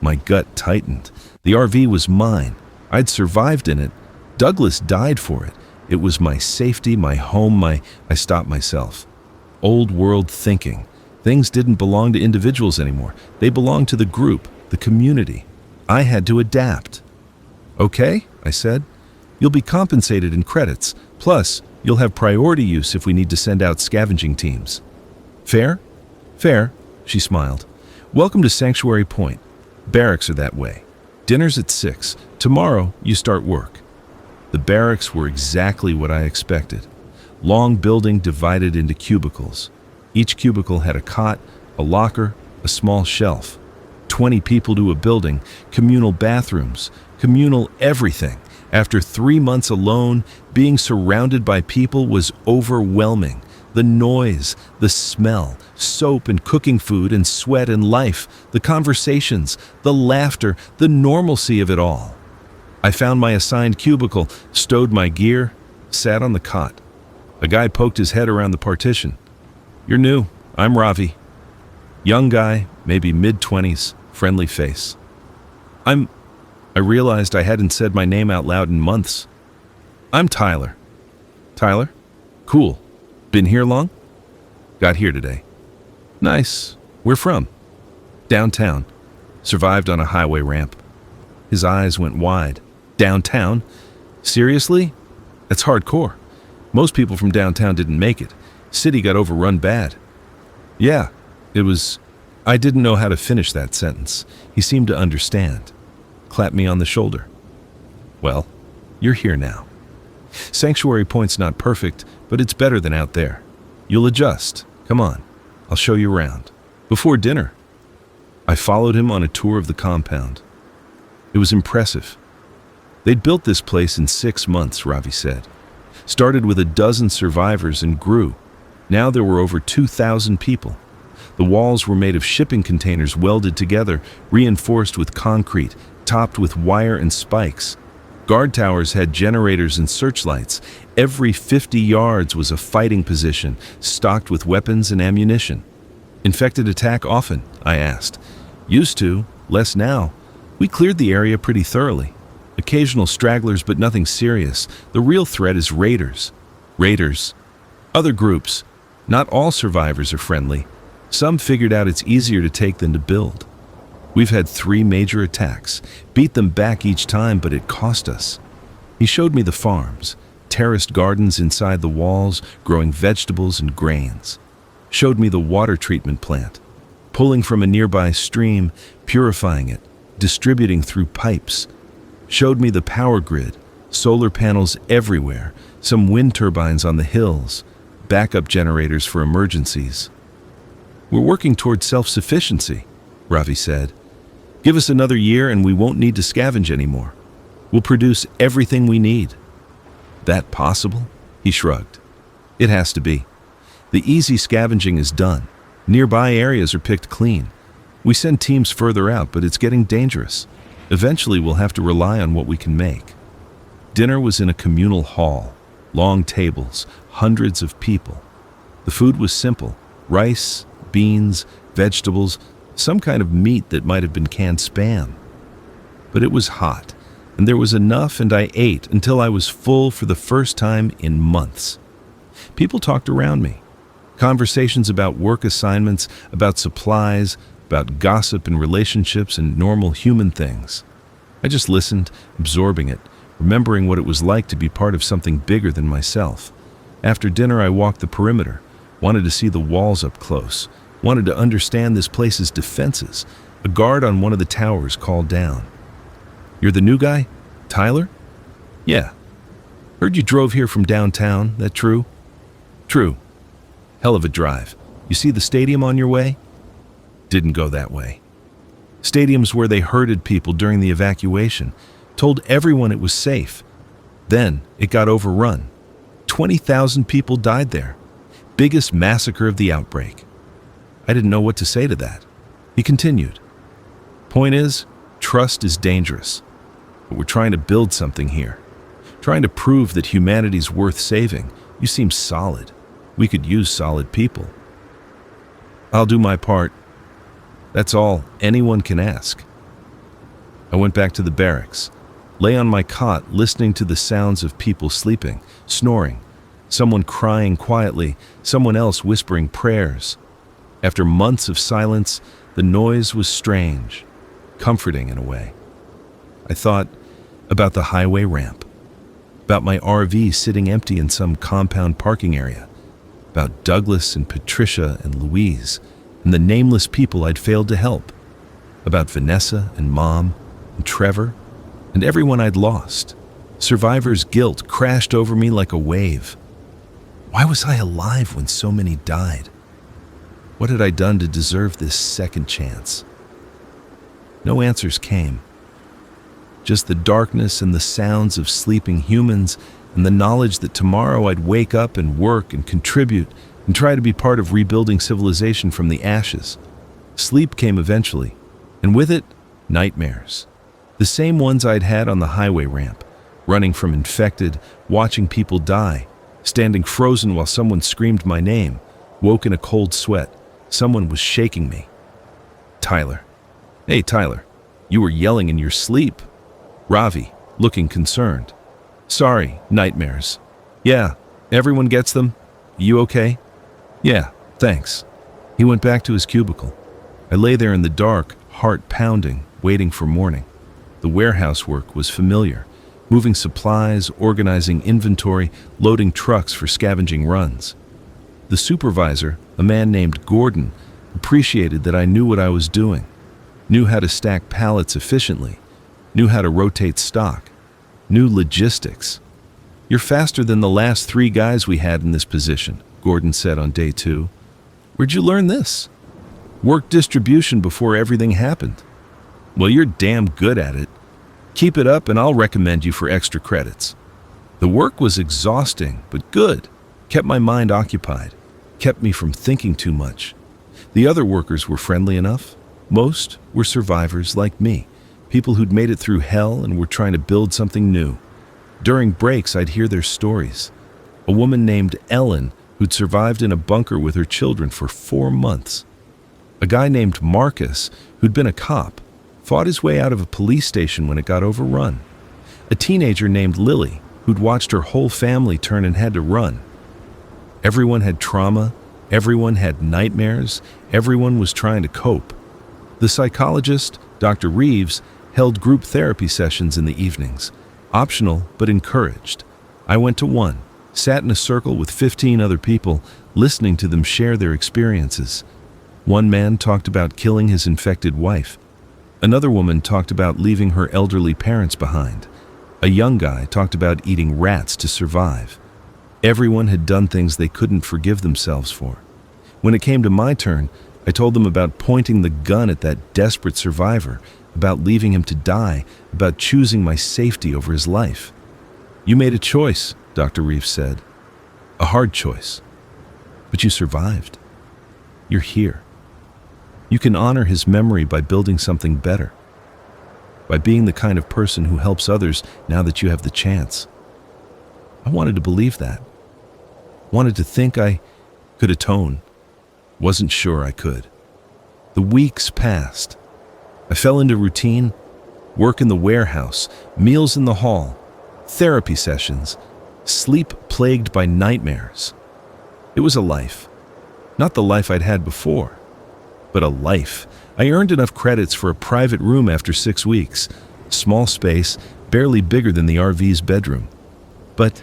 My gut tightened. The RV was mine. I'd survived in it. Douglas died for it. It was my safety, my home, I stopped myself. Old world thinking. Things didn't belong to individuals anymore. They belonged to the group, the community. I had to adapt. "Okay," I said. "You'll be compensated in credits. Plus, you'll have priority use if we need to send out scavenging teams." "Fair?" "Fair," she smiled. "Welcome to Sanctuary Point. Barracks are that way. Dinner's at 6. Tomorrow, you start work." The barracks were exactly what I expected. Long building divided into cubicles. Each cubicle had a cot, a locker, a small shelf. 20 people to a building, communal bathrooms, communal everything. After 3 months alone, being surrounded by people was overwhelming. The noise, the smell, soap and cooking food and sweat and life, the conversations, the laughter, the normalcy of it all. I found my assigned cubicle, stowed my gear, sat on the cot. A guy poked his head around the partition. "You're new. I'm Ravi." Young guy, maybe mid-20s, friendly face. I realized I hadn't said my name out loud in months. "I'm Tyler." "Tyler? Cool. Been here long?" "Got here today." "Nice. Where from?" "Downtown. Survived on a highway ramp." His eyes went wide. "Downtown? Seriously? That's hardcore. Most people from downtown didn't make it. City got overrun bad." "Yeah, it was..." I didn't know how to finish that sentence. He seemed to understand. Clapped me on the shoulder. "Well, you're here now. Sanctuary Point's not perfect, but it's better than out there. You'll adjust. Come on, I'll show you around. Before dinner." I followed him on a tour of the compound. It was impressive. They'd built this place in 6 months, Ravi said. Started with a dozen survivors and grew. Now there were over 2,000 people. The walls were made of shipping containers welded together, reinforced with concrete, topped with wire and spikes. Guard towers had generators and searchlights. Every 50 yards was a fighting position, stocked with weapons and ammunition. Infected attack often? I asked. Used to, less now. We cleared the area pretty thoroughly. Occasional stragglers, but nothing serious. The real threat is raiders. Raiders. Other groups. Not all survivors are friendly. Some figured out it's easier to take than to build. We've had 3 major attacks. Beat them back each time, but it cost us. He showed me the farms. Terraced gardens inside the walls, growing vegetables and grains. Showed me the water treatment plant. Pulling from a nearby stream, purifying it, distributing through pipes. Showed me the power grid, solar panels everywhere, some wind turbines on the hills, backup generators for emergencies. We're working toward self-sufficiency, Ravi said. Give us another year and we won't need to scavenge anymore. We'll produce everything we need. That possible? He shrugged. It has to be. The easy scavenging is done. Nearby areas are picked clean. We send teams further out, but it's getting dangerous. Eventually, we'll have to rely on what we can make. Dinner was in a communal hall. Long tables, hundreds of people. The food was simple. Rice, beans, vegetables, some kind of meat that might have been canned Spam. But it was hot, and there was enough, and I ate until I was full for the first time in months. People talked around me. Conversations about work assignments, about supplies, about gossip and relationships and normal human things. I just listened, absorbing it, remembering what it was like to be part of something bigger than myself. After dinner, I walked the perimeter, wanted to see the walls up close, wanted to understand this place's defenses. A guard on one of the towers called down. "You're the new guy? Tyler?" "Yeah. Heard you drove here from downtown, that true?" "True. Hell of a drive. You see the stadium on your way?" "Didn't go that way." Stadium's where they herded people during the evacuation, told everyone it was safe. Then it got overrun. 20,000 people died there. Biggest massacre of the outbreak. I didn't know what to say to that. He continued. "Point is, trust is dangerous. But we're trying to build something here. Trying to prove that humanity's worth saving. You seem solid. We could use solid people." "I'll do my part. That's all anyone can ask." I went back to the barracks, lay on my cot listening to the sounds of people sleeping, snoring, someone crying quietly, someone else whispering prayers. After months of silence, the noise was strange, comforting in a way. I thought about the highway ramp, about my RV sitting empty in some compound parking area, about Douglas and Patricia and Louise, and the nameless people I'd failed to help, about Vanessa and Mom and Trevor and everyone I'd lost. Survivor's guilt crashed over me like a wave. Why was I alive when so many died? What had I done to deserve this second chance? No answers came. Just the darkness and the sounds of sleeping humans and the knowledge that tomorrow I'd wake up and work and contribute and try to be part of rebuilding civilization from the ashes. Sleep came eventually, and with it, nightmares. The same ones I'd had on the highway ramp, running from infected, watching people die, standing frozen while someone screamed my name, woke in a cold sweat. Someone was shaking me. "Tyler. Hey, Tyler, you were yelling in your sleep." Ravi, looking concerned. "Sorry, nightmares." "Yeah, everyone gets them. You okay?" "Yeah, thanks." He went back to his cubicle. I lay there in the dark, heart pounding, waiting for morning. The warehouse work was familiar. Moving supplies, organizing inventory, loading trucks for scavenging runs. The supervisor, a man named Gordon, appreciated that I knew what I was doing, knew how to stack pallets efficiently, knew how to rotate stock, knew logistics. "You're faster than the last 3 guys we had in this position," Gordon said on day 2. "Where'd you learn this?" "Work distribution before everything happened." "Well, you're damn good at it. Keep it up and I'll recommend you for extra credits. The work was exhausting, but good. Kept my mind occupied. Kept me from thinking too much. The other workers were friendly enough. Most were survivors like me, people who'd made it through hell and were trying to build something new. During breaks, I'd hear their stories. A woman named Ellen who'd survived in a bunker with her children for 4 months. A guy named Marcus who'd been a cop, fought his way out of a police station when it got overrun. A teenager named Lily who'd watched her whole family turn and had to run. Everyone had trauma, everyone had nightmares, everyone was trying to cope. The psychologist, Dr. Reeves, held group therapy sessions in the evenings, optional but encouraged. I went to one, sat in a circle with 15 other people, listening to them share their experiences. One man talked about killing his infected wife. Another woman talked about leaving her elderly parents behind. A young guy talked about eating rats to survive. Everyone had done things they couldn't forgive themselves for. When it came to my turn, I told them about pointing the gun at that desperate survivor, about leaving him to die, about choosing my safety over his life. You made a choice, Dr. Reeves said. A hard choice. But you survived. You're here. You can honor his memory by building something better, by being the kind of person who helps others now that you have the chance. I wanted to believe that. Wanted to think I could atone. Wasn't sure I could. The weeks passed. I fell into routine, work in the warehouse, meals in the hall, therapy sessions, sleep plagued by nightmares. It was a life. Not the life I'd had before, but a life. I earned enough credits for a private room after 6 weeks. Small space, barely bigger than the RV's bedroom. But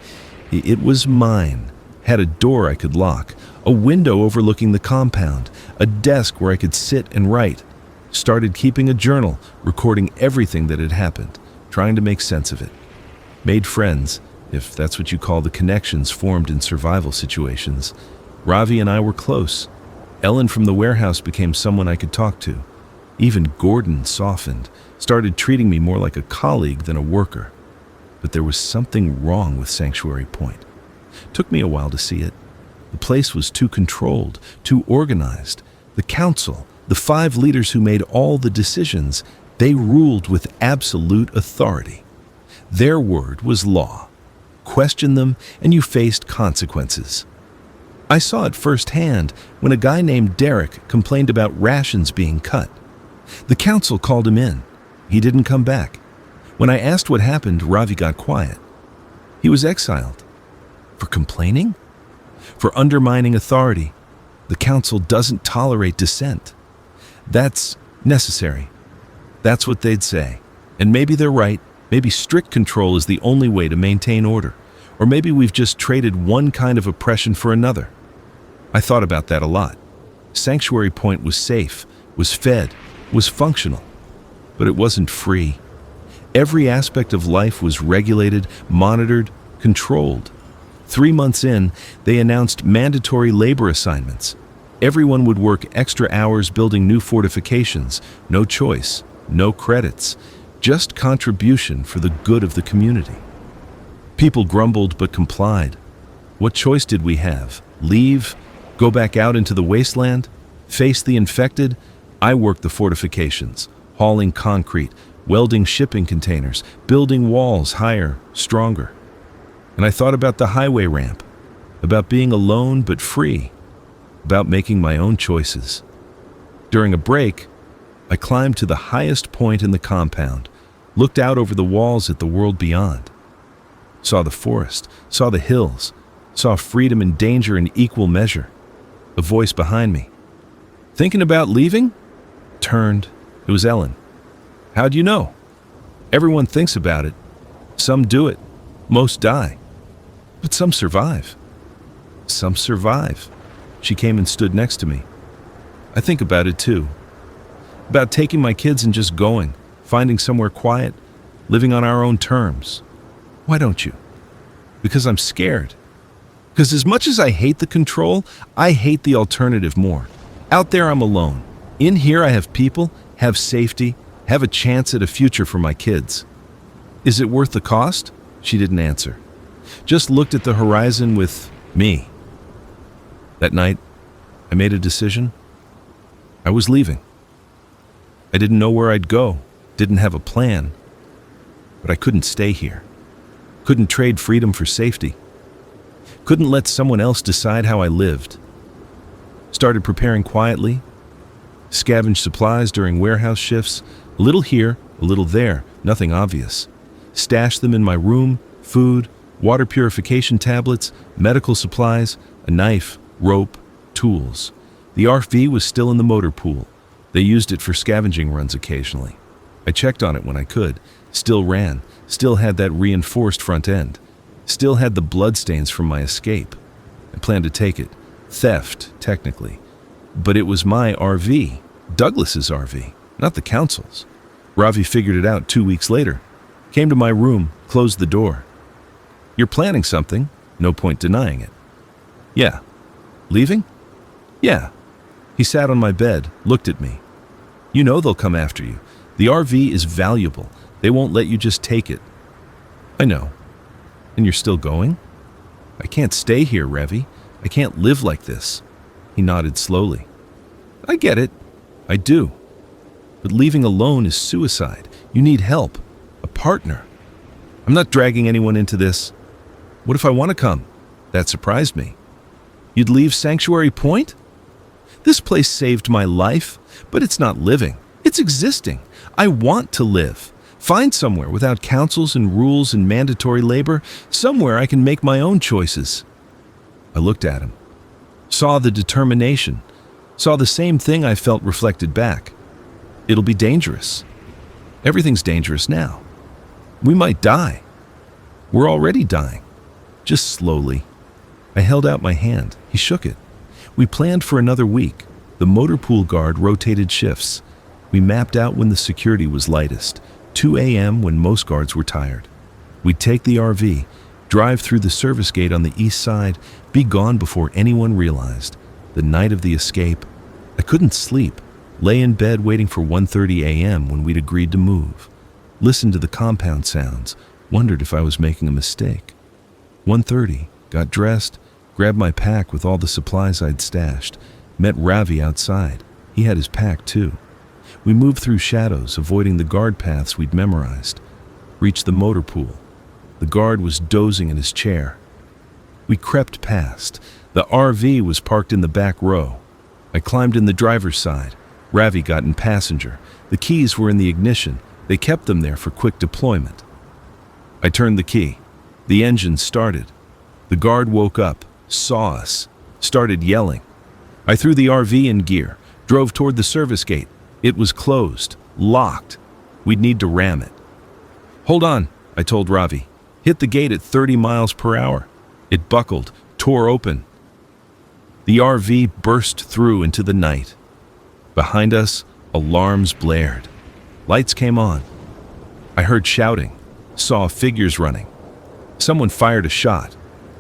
it was mine. Had a door I could lock, a window overlooking the compound, a desk where I could sit and write. Started keeping a journal, recording everything that had happened, trying to make sense of it. Made friends, if that's what you call the connections formed in survival situations. Ravi and I were close. Ellen from the warehouse became someone I could talk to. Even Gordon softened, started treating me more like a colleague than a worker. But there was something wrong with Sanctuary Point. Took me a while to see it. The place was too controlled, too organized. The council, the 5 leaders who made all the decisions, they ruled with absolute authority. Their word was law. Question them and you faced consequences. I saw it firsthand when a guy named Derek complained about rations being cut. The council called him in. He didn't come back. When I asked what happened, Ravi got quiet. He was exiled. For complaining? For undermining authority. The council doesn't tolerate dissent. That's necessary. That's what they'd say. And maybe they're right. Maybe strict control is the only way to maintain order. Or maybe we've just traded one kind of oppression for another. I thought about that a lot. Sanctuary Point was safe, was fed, was functional. But it wasn't free. Every aspect of life was regulated, monitored, controlled. 3 months in, they announced mandatory labor assignments. Everyone would work extra hours building new fortifications. No choice, no credits, just contribution for the good of the community. People grumbled but complied. What choice did we have? Leave? Go back out into the wasteland? Face the infected? I worked the fortifications, hauling concrete, welding shipping containers, building walls higher, stronger. And I thought about the highway ramp, about being alone but free, about making my own choices. During a break, I climbed to the highest point in the compound, looked out over the walls at the world beyond. Saw the forest, saw the hills, saw freedom and danger in equal measure. A voice behind me. Thinking about leaving? Turned. It was Ellen. How'd you know? Everyone thinks about it. Some do it. Most die. But some survive. Some survive. She came and stood next to me. I think about it too. About taking my kids and just going, finding somewhere quiet, living on our own terms. Why don't you? Because I'm scared. Because as much as I hate the control, I hate the alternative more. Out there I'm alone. In here I have people, have safety, have a chance at a future for my kids. Is it worth the cost? She didn't answer. Just looked at the horizon with me. That night, I made a decision. I was leaving. I didn't know where I'd go, didn't have a plan, but I couldn't stay here. Couldn't trade freedom for safety. Couldn't let someone else decide how I lived. Started preparing quietly, scavenged supplies during warehouse shifts, a little here, a little there, nothing obvious. Stashed them in my room, food, water purification tablets, medical supplies, a knife, rope, tools. The RV was still in the motor pool. They used it for scavenging runs occasionally. I checked on it when I could. Still ran, still had that reinforced front end. Still had the bloodstains from my escape. I planned to take it. Theft, technically. But it was my RV, Douglas's RV, not the council's. Ravi figured it out 2 weeks later. Came to my room, closed the door. You're planning something, no point denying it. Yeah. Leaving? Yeah. He sat on my bed, looked at me. You know they'll come after you. The RV is valuable. They won't let you just take it. I know. And you're still going? I can't stay here, Ravi. I can't live like this. He nodded slowly. I get it. I do. But leaving alone is suicide. You need help. A partner. I'm not dragging anyone into this. What if I want to come? That surprised me. You'd leave Sanctuary Point? This place saved my life, but it's not living. It's existing. I want to live. Find somewhere without councils and rules and mandatory labor, somewhere I can make my own choices. I looked at him, saw the determination, saw the same thing I felt reflected back. It'll be dangerous. Everything's dangerous now. We might die. We're already dying. Just slowly. I held out my hand. He shook it. We planned for another week. The motor pool guard rotated shifts. We mapped out when the security was lightest, 2 a.m. when most guards were tired. We'd take the RV, drive through the service gate on the east side, be gone before anyone realized. The night of the escape, I couldn't sleep. Lay in bed waiting for 1:30 a.m. when we'd agreed to move. Listened to the compound sounds, wondered if I was making a mistake. 1:30, got dressed, grabbed my pack with all the supplies I'd stashed, met Ravi outside. He had his pack too. We moved through shadows, avoiding the guard paths we'd memorized. Reached the motor pool. The guard was dozing in his chair. We crept past. The RV was parked in the back row. I climbed in the driver's side. Ravi got in passenger. The keys were in the ignition. They kept them there for quick deployment. I turned the key. The engine started. The guard woke up, saw us, started yelling. I threw the RV in gear, drove toward the service gate. It was closed, locked. We'd need to ram it. Hold on, I told Ravi. Hit the gate at 30 miles per hour. It buckled, tore open. The RV burst through into the night. Behind us, alarms blared. Lights came on. I heard shouting, saw figures running. Someone fired a shot.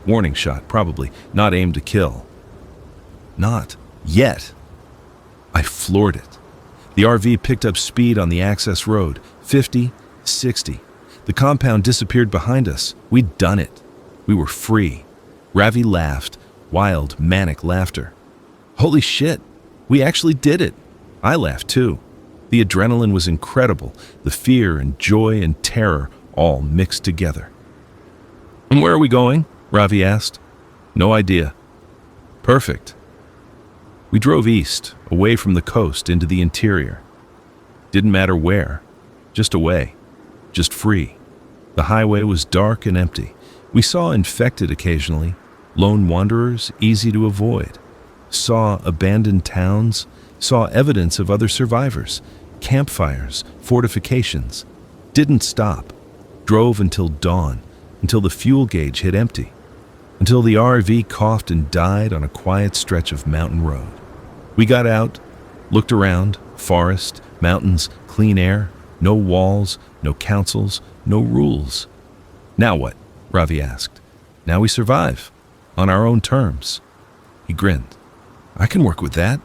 Warning shot, probably, not aimed to kill. Not yet. I floored it. The RV picked up speed on the access road, 50, 60. The compound disappeared behind us. We'd done it. We were free. Ravi laughed, wild, manic laughter. Holy shit, we actually did it. I laughed too. The adrenaline was incredible, the fear and joy and terror all mixed together. And where are we going? Ravi asked. No idea. Perfect. We drove east, away from the coast into the interior. Didn't matter where, just away, just free. The highway was dark and empty. We saw infected occasionally, lone wanderers easy to avoid. Saw abandoned towns, saw evidence of other survivors, campfires, fortifications. Didn't stop. Drove until dawn, until the fuel gauge hit empty, until the RV coughed and died on a quiet stretch of mountain road. We got out, looked around, forest, mountains, clean air, no walls, no councils, no rules. Now what? Ravi asked. Now we survive, on our own terms. He grinned. I can work with that.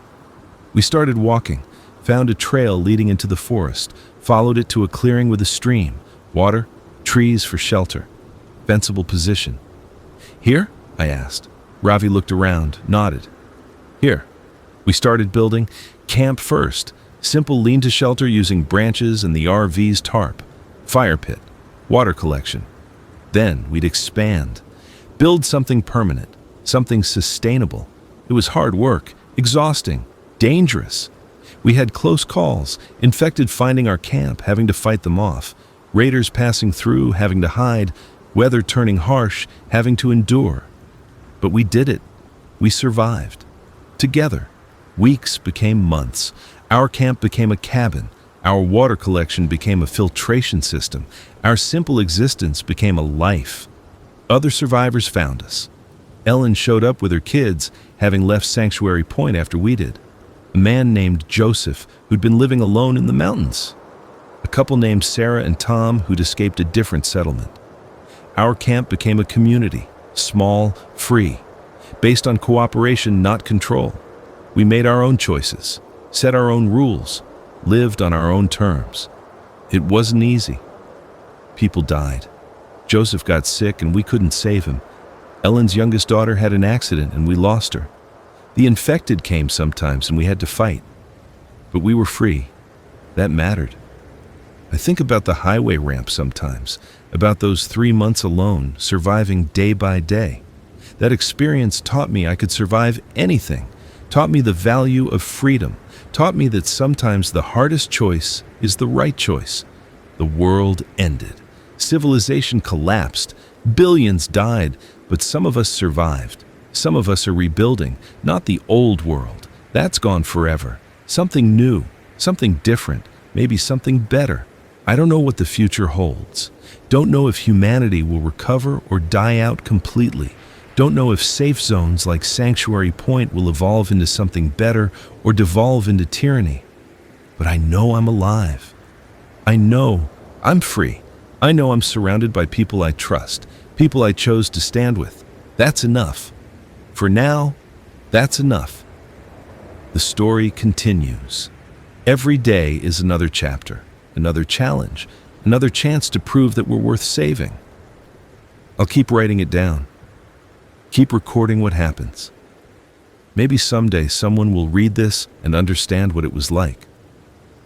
We started walking, found a trail leading into the forest, followed it to a clearing with a stream, water, trees for shelter, fensible position. Here? I asked. Ravi looked around, nodded. Here. We started building camp first, simple lean-to shelter using branches and the RV's tarp, fire pit, water collection. Then we'd expand, build something permanent, something sustainable. It was hard work, exhausting, dangerous. We had close calls, infected finding our camp, having to fight them off, raiders passing through, having to hide, weather turning harsh, having to endure. But we did it. We survived. Together. Weeks became months. Our camp became a cabin. Our water collection became a filtration system. Our simple existence became a life. Other survivors found us. Ellen showed up with her kids, having left Sanctuary Point after we did. A man named Joseph, who'd been living alone in the mountains. A couple named Sarah and Tom, who'd escaped a different settlement. Our camp became a community, small, free, based on cooperation, not control. We made our own choices, set our own rules, lived on our own terms. It wasn't easy. People died. Joseph got sick and we couldn't save him. Ellen's youngest daughter had an accident and we lost her. The infected came sometimes and we had to fight. But we were free. That mattered. I think about the highway ramp sometimes, about those 3 months alone, surviving day by day. That experience taught me I could survive anything, taught me the value of freedom, taught me that sometimes the hardest choice is the right choice. The world ended. Civilization collapsed. Billions died, but some of us survived. Some of us are rebuilding, not the old world. That's gone forever. Something new, something different, maybe something better. I don't know what the future holds. Don't know if humanity will recover or die out completely. Don't know if safe zones like Sanctuary Point will evolve into something better or devolve into tyranny. But I know I'm alive. I know I'm free. I know I'm surrounded by people I trust, people I chose to stand with. That's enough. For now, that's enough. The story continues. Every day is another chapter, another challenge, another chance to prove that we're worth saving. I'll keep writing it down. Keep recording what happens. Maybe someday someone will read this and understand what it was like,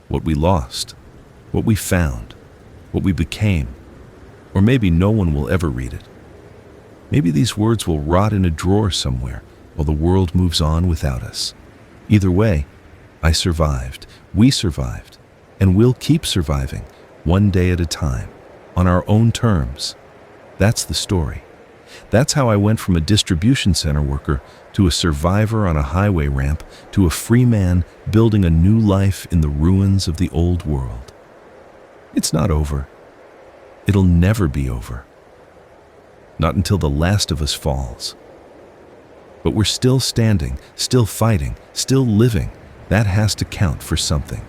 what we lost, what we found, what we became, or maybe no one will ever read it. Maybe these words will rot in a drawer somewhere while the world moves on without us. Either way, I survived, we survived, and we'll keep surviving one day at a time, on our own terms. That's the story. That's how I went from a distribution center worker to a survivor on a highway ramp to a free man building a new life in the ruins of the old world. It's not over. It'll never be over. Not until the last of us falls. But we're still standing, still fighting, still living. That has to count for something.